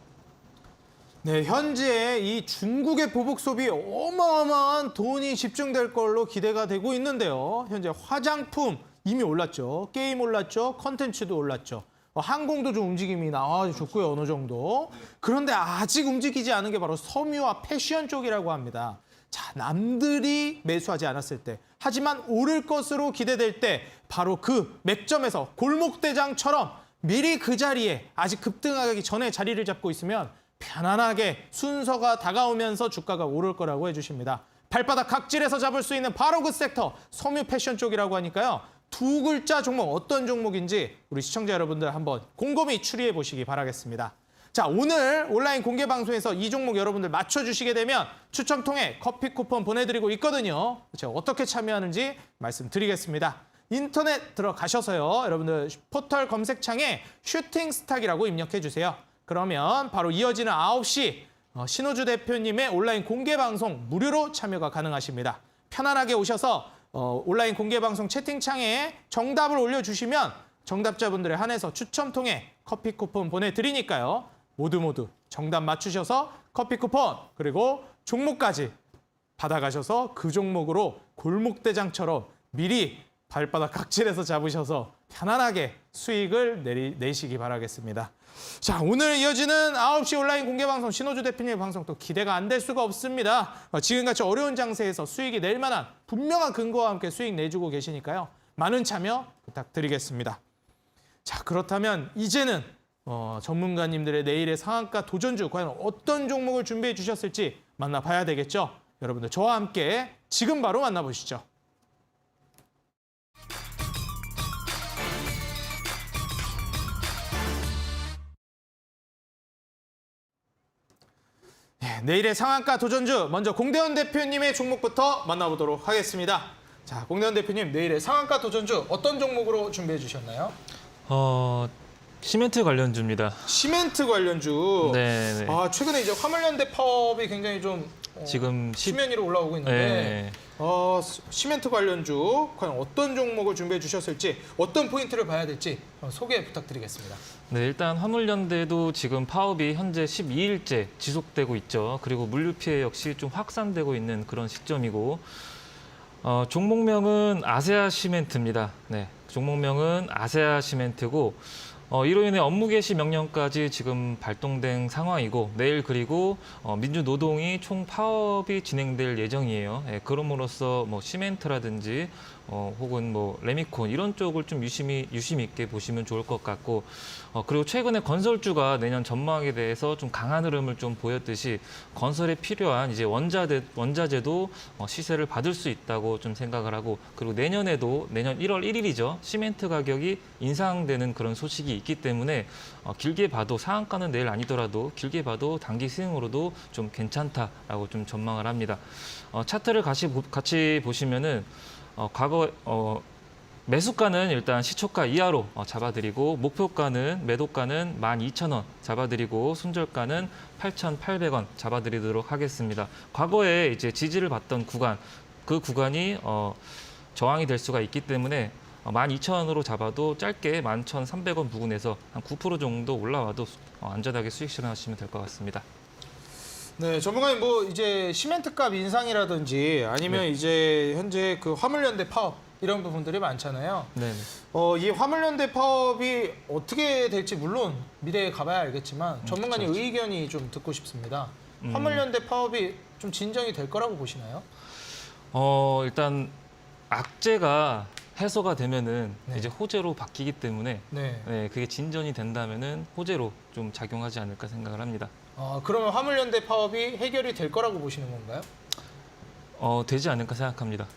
네, 현재 이 중국의 보복 소비 어마어마한 돈이 집중될 걸로 기대가 되고 있는데요. 현재 화장품 이미 올랐죠. 게임 올랐죠. 컨텐츠도 올랐죠. 항공도 좀 움직임이 나와줬고요. 어느 정도. 그런데 아직 움직이지 않은 게 바로 섬유와 패션 쪽이라고 합니다. 자, 남들이 매수하지 않았을 때, 하지만 오를 것으로 기대될 때 바로 그 맥점에서 골목대장처럼 미리 그 자리에 아직 급등하기 전에 자리를 잡고 있으면 편안하게 순서가 다가오면서 주가가 오를 거라고 해주십니다. 발바닥 각질에서 잡을 수 있는 바로 그 섹터, 섬유 패션 쪽이라고 하니까요. 두 글자 종목 어떤 종목인지 우리 시청자 여러분들 한번 곰곰이 추리해 보시기 바라겠습니다. 자, 오늘 온라인 공개 방송에서 이 종목 여러분들 맞춰주시게 되면 추첨 통해 커피 쿠폰 보내드리고 있거든요. 제가 어떻게 참여하는지 말씀드리겠습니다. 인터넷 들어가셔서요. 여러분들 포털 검색창에 슈팅 스탁이라고 입력해 주세요. 그러면 바로 이어지는 9시 신호주 대표님의 온라인 공개 방송 무료로 참여가 가능하십니다. 편안하게 오셔서 온라인 공개 방송 채팅창에 정답을 올려주시면 정답자분들에 한해서 추첨 통해 커피 쿠폰 보내드리니까요. 모두 정답 맞추셔서 커피 쿠폰 그리고 종목까지 받아가셔서 그 종목으로 골목대장처럼 미리 발바닥 각질에서 잡으셔서 편안하게 수익을 내시기 바라겠습니다. 자, 오늘 이어지는 9시 온라인 공개방송 신호주 대표님의 방송 또 기대가 안 될 수가 없습니다. 지금같이 어려운 장세에서 수익이 낼 만한 분명한 근거와 함께 수익 내주고 계시니까요. 많은 참여 부탁드리겠습니다. 자, 그렇다면 이제는 전문가님들의 내일의 상한가 도전주 과연 어떤 종목을 준비해 주셨을지 만나봐야 되겠죠. 여러분들 저와 함께 지금 바로 만나보시죠. 내일의 상한가 도전주 먼저 공대원 대표님의 종목부터 만나보도록 하겠습니다. 자, 공대원 대표님 내일의 상한가 도전주 어떤 종목으로 준비해 주셨나요? 시멘트 관련주입니다. 시멘트 관련주. 네. 최근에 이제 화물연대 파업이 굉장히 좀 지금 수면 위로 올라오고 있는데 시멘트 관련주 과연 어떤 종목을 준비해 주셨을지 어떤 포인트를 봐야 될지 소개 부탁드리겠습니다. 네, 일단 화물연대도 지금 파업이 현재 12일째 지속되고 있죠. 그리고 물류 피해 역시 좀 확산되고 있는 그런 시점이고 종목명은 아세아 시멘트입니다. 네, 종목명은 아세아 시멘트고 이로 인해 업무 개시 명령까지 지금 발동된 상황이고 내일 그리고 민주노동이 총 파업이 진행될 예정이에요. 예, 그럼으로써 뭐 시멘트라든지 혹은 뭐 레미콘 이런 쪽을 좀 유심히 있게 보시면 좋을 것 같고 그리고 최근에 건설주가 내년 전망에 대해서 좀 강한 흐름을 좀 보였듯이 건설에 필요한 이제 원자재도 시세를 받을 수 있다고 좀 생각을 하고 그리고 내년 1월 1일이죠. 시멘트 가격이 인상되는 그런 소식이 있기 때문에 길게 봐도 상한가는 내일 아니더라도 길게 봐도 단기 스윙으로도 좀 괜찮다라고 좀 전망을 합니다. 차트를 같이 보시면은 과거 매수가는 일단 시초가 이하로 잡아드리고 목표가는 매도가는 12,000원 잡아드리고 손절가는 8,800원 잡아드리도록 하겠습니다. 과거에 이제 지지를 받던 구간 그 구간이 저항이 될 수가 있기 때문에 12,000원으로 잡아도 짧게 11,300원 부근에서 한 9% 정도 올라와도 안전하게 수익 실현하시면 될 것 같습니다. 네, 전문가님 뭐 이제 시멘트값 인상이라든지 아니면 이제 현재 그 화물연대 파업 이런 부분들이 많잖아요. 네. 이 화물연대 파업이 어떻게 될지 물론 미래에 가봐야 알겠지만 전문가님 의견이 좀 듣고 싶습니다. 화물연대 파업이 좀 진정이 될 거라고 보시나요? 일단 악재가 해소가 되면은 이제 호재로 바뀌기 때문에 그게 진전이 된다면은 호재로 좀 작용하지 않을까 생각을 합니다. 그러면 화물연대 파업이 해결이 될 거라고 보시는 건가요? 되지 않을까 생각합니다.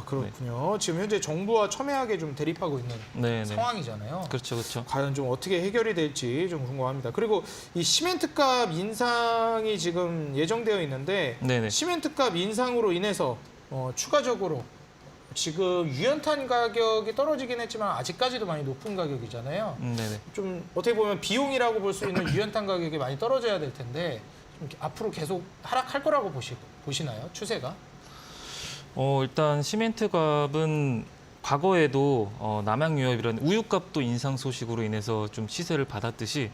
그렇군요. 지금 현재 정부와 첨예하게 좀 대립하고 있는 상황이잖아요. 그렇죠. 과연 좀 어떻게 해결이 될지 좀 궁금합니다. 그리고 이 시멘트값 인상이 지금 예정되어 있는데 시멘트값 인상으로 인해서 추가적으로 지금 유연탄 가격이 떨어지긴 했지만 아직까지도 많이 높은 가격이잖아요. 좀 어떻게 보면 비용이라고 볼 수 있는 유연탄 가격이 많이 떨어져야 될 텐데 좀 앞으로 계속 하락할 거라고 보시나요? 추세가? 일단 시멘트 값은 과거에도 남양유업이라는 우유값도 인상 소식으로 인해서 좀 시세를 받았듯이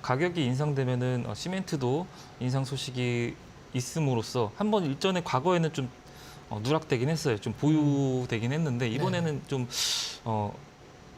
가격이 인상되면은 시멘트도 인상 소식이 있음으로써 한번 일전에 과거에는 좀 누락되긴 했어요. 좀 보유되긴 했는데 이번에는 좀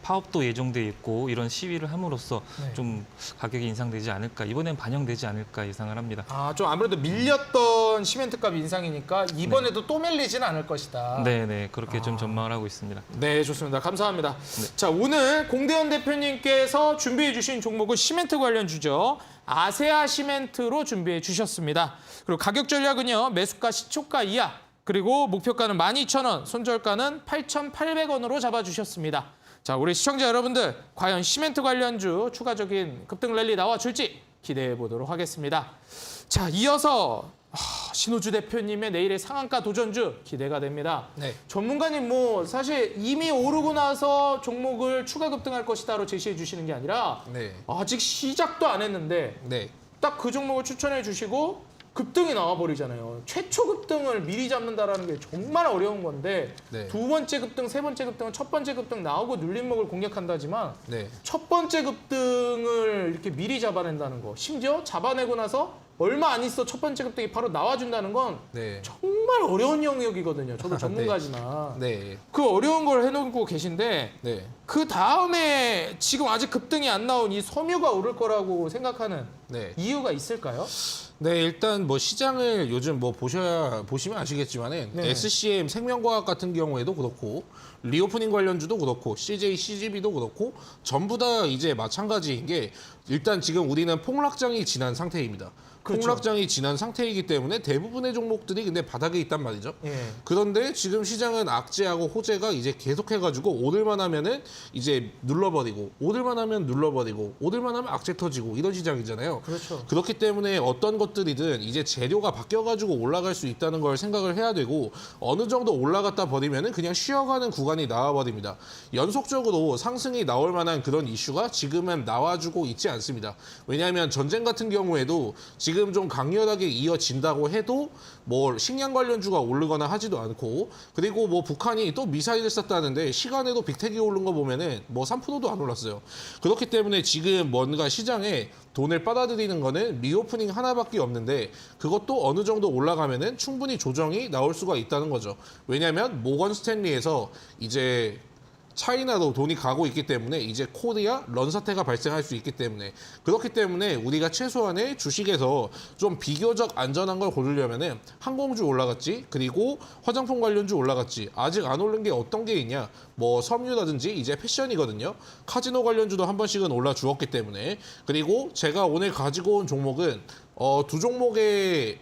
파업도 예정돼 있고 이런 시위를 함으로써 좀 가격이 인상되지 않을까, 이번엔 반영되지 않을까 예상을 합니다. 좀 아무래도 밀렸던 시멘트값 인상이니까 이번에도 또 밀리지는 않을 것이다. 네, 그렇게 좀 전망을 하고 있습니다. 네, 좋습니다. 감사합니다. 자, 오늘 공대원 대표님께서 준비해 주신 종목은 시멘트 관련주죠. 아세아 시멘트로 준비해 주셨습니다. 그리고 가격 전략은요, 매수가 시초가 이하, 그리고 목표가는 12,000원, 손절가는 8,800원으로 잡아주셨습니다. 자, 우리 시청자 여러분들 과연 시멘트 관련주 추가적인 급등 랠리 나와줄지 기대해 보도록 하겠습니다. 자, 이어서 신호주 대표님의 내일의 상한가 도전주 기대가 됩니다. 전문가님 뭐 사실 이미 오르고 나서 종목을 추가 급등할 것이다로 제시해 주시는 게 아니라 아직 시작도 안 했는데 딱 그 종목을 추천해 주시고 급등이 나와버리잖아요. 최초 급등을 미리 잡는다라는 게 정말 어려운 건데 네. 두 번째 급등, 세 번째 급등은 첫 번째 급등 나오고 눌림목을 공략한다지만 네. 첫 번째 급등을 이렇게 미리 잡아낸다는 거, 심지어 잡아내고 나서 얼마 안 있어 첫 번째 급등이 바로 나와준다는 건 네. 정말 어려운 영역이거든요. 저도 전문가지만 네. 그 어려운 걸 해놓고 계신데 네. 그 다음에 지금 아직 급등이 안 나온 이 섬유가 오를 거라고 생각하는 네. 이유가 있을까요? 네, 일단 뭐 시장을 요즘 뭐 보시면 아시겠지만은 네. SCM 생명과학 같은 경우에도 그렇고 리오프닝 관련주도 그렇고 CJ, CGV도 그렇고 전부 다 이제 마찬가지인 게 일단 지금 우리는 폭락장이 지난 상태입니다. 그렇죠. 폭락장이 지난 상태이기 때문에 대부분의 종목들이 근데 바닥에 있단 말이죠. 예. 그런데 지금 시장은 악재하고 호재가 이제 계속해가지고 오늘만 하면은 이제 눌러버리고 오늘만 하면 눌러버리고 오늘만 하면 악재 터지고 이런 시장이잖아요. 그렇죠. 그렇기 때문에 어떤 것들이든 이제 재료가 바뀌어가지고 올라갈 수 있다는 걸 생각을 해야 되고 어느 정도 올라갔다 버리면은 그냥 쉬어가는 구간이 나와버립니다. 연속적으로 상승이 나올 만한 그런 이슈가 지금은 나와주고 있지 않습니다. 왜냐하면 전쟁 같은 경우에도 지금 좀 강렬하게 이어진다고 해도 뭐 식량 관련주가 오르거나 하지도 않고 그리고 뭐 북한이 또 미사일을 쐈다는데 시간에도 빅텍이 오른 거 보면은 뭐 3%도 안 올랐어요. 그렇기 때문에 지금 뭔가 시장에 돈을 빨아들이는 거는 리오프닝 하나밖에 없는데 그것도 어느 정도 올라가면은 충분히 조정이 나올 수가 있다는 거죠. 왜냐하면 모건 스탠리에서 이제 차이나로 돈이 가고 있기 때문에 이제 코리아 런 사태가 발생할 수 있기 때문에 그렇기 때문에 우리가 최소한의 주식에서 좀 비교적 안전한 걸 고르려면은 항공주 올라갔지 그리고 화장품 관련주 올라갔지 아직 안 오른 게 어떤 게 있냐 뭐 섬유라든지 이제 패션이거든요. 카지노 관련주도 한 번씩은 올라 주었기 때문에 그리고 제가 오늘 가지고 온 종목은 두 종목의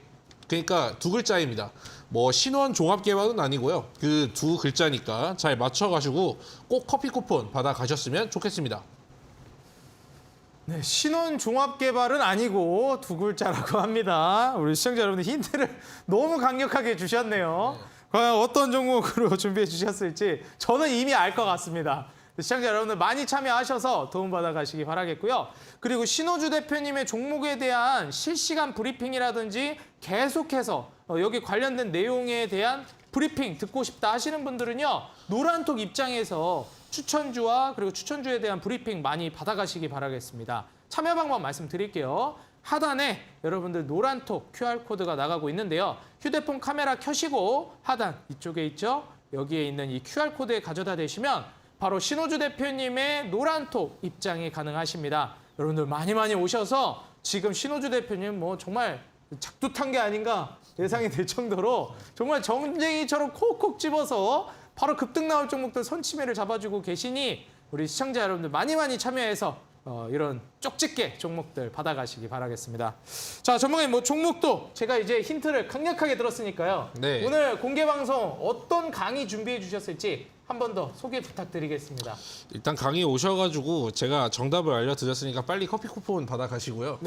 그러니까 두 글자입니다. 뭐 신원 종합 개발은 아니고요. 그 두 글자니까 잘 맞춰가지고 꼭 커피 쿠폰 받아 가셨으면 좋겠습니다. 네, 신원 종합 개발은 아니고 두 글자라고 합니다. 우리 시청자 여러분들 힌트를 너무 강력하게 주셨네요. 과연 어떤 종목으로 준비해 주셨을지 저는 이미 알 것 같습니다. 시청자 여러분들 많이 참여하셔서 도움받아 가시기 바라겠고요. 그리고 신호주 대표님의 종목에 대한 실시간 브리핑이라든지 계속해서 여기 관련된 내용에 대한 브리핑 듣고 싶다 하시는 분들은요. 노란톡 입장에서 추천주와 그리고 추천주에 대한 브리핑 많이 받아가시기 바라겠습니다. 참여 방법 말씀드릴게요. 하단에 여러분들 노란톡 QR코드가 나가고 있는데요. 휴대폰 카메라 켜시고 하단 이쪽에 있죠. 여기에 있는 이 QR코드에 가져다 대시면 바로 신호주 대표님의 노란톡 입장이 가능하십니다. 여러분들 많이 오셔서 지금 신호주 대표님 뭐 정말 작두탄 게 아닌가 예상이 될 정도로 정말 정쟁이처럼 콕콕 집어서 바로 급등 나올 종목들 선취매를 잡아주고 계시니 우리 시청자 여러분들 많이 참여해서 이런 쪽집게 종목들 받아가시기 바라겠습니다. 자, 전문가님 뭐 종목도 제가 이제 힌트를 강력하게 들었으니까요. 네. 오늘 공개 방송 어떤 강의 준비해 주셨을지 한 번 더 소개 부탁드리겠습니다. 일단 강의 오셔가지고 제가 정답을 알려드렸으니까 빨리 커피 쿠폰 받아 가시고요.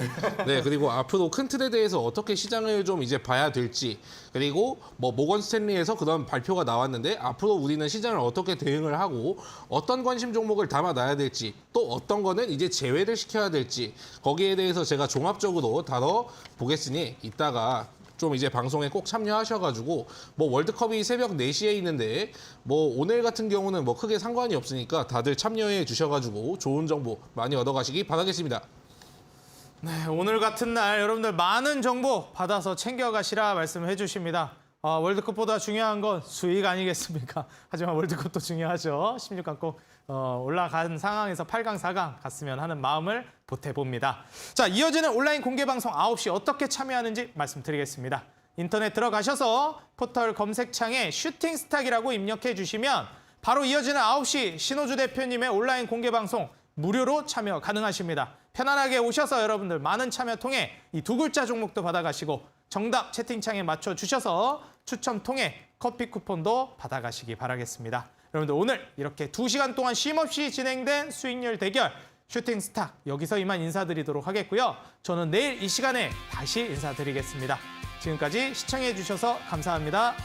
네, 그리고 앞으로 큰 틀에 대해서 어떻게 시장을 좀 이제 봐야 될지 그리고 뭐 모건 스탠리에서 그런 발표가 나왔는데 앞으로 우리는 시장을 어떻게 대응을 하고 어떤 관심 종목을 담아놔야 될지 또 어떤 거는 이제 제외를 시켜야 될지 거기에 대해서 제가 종합적으로 다뤄보겠으니 이따가 좀 이제 방송에 꼭 참여하셔가지고 뭐 월드컵이 새벽 4시에 있는데 뭐 오늘 같은 경우는 뭐 크게 상관이 없으니까 다들 참여해 주셔가지고 좋은 정보 많이 얻어가시기 바라겠습니다. 네, 오늘 같은 날 여러분들 많은 정보 받아서 챙겨가시라 말씀해 주십니다. 월드컵보다 중요한 건 수익 아니겠습니까? 하지만 월드컵도 중요하죠. 16강 꼭 올라간 상황에서 8강, 4강 갔으면 하는 마음을 보태봅니다. 자, 이어지는 온라인 공개 방송 9시 어떻게 참여하는지 말씀드리겠습니다. 인터넷 들어가셔서 포털 검색창에 슈팅스탁이라고 입력해 주시면 바로 이어지는 9시 신호주 대표님의 온라인 공개 방송 무료로 참여 가능하십니다. 편안하게 오셔서 여러분들 많은 참여 통해 이 두 글자 종목도 받아가시고 정답 채팅창에 맞춰주셔서 추첨 통해 커피 쿠폰도 받아가시기 바라겠습니다. 여러분들 오늘 이렇게 2시간 동안 쉼없이 진행된 수익률 대결 슈팅스탁 여기서 이만 인사드리도록 하겠고요. 저는 내일 이 시간에 다시 인사드리겠습니다. 지금까지 시청해 주셔서 감사합니다.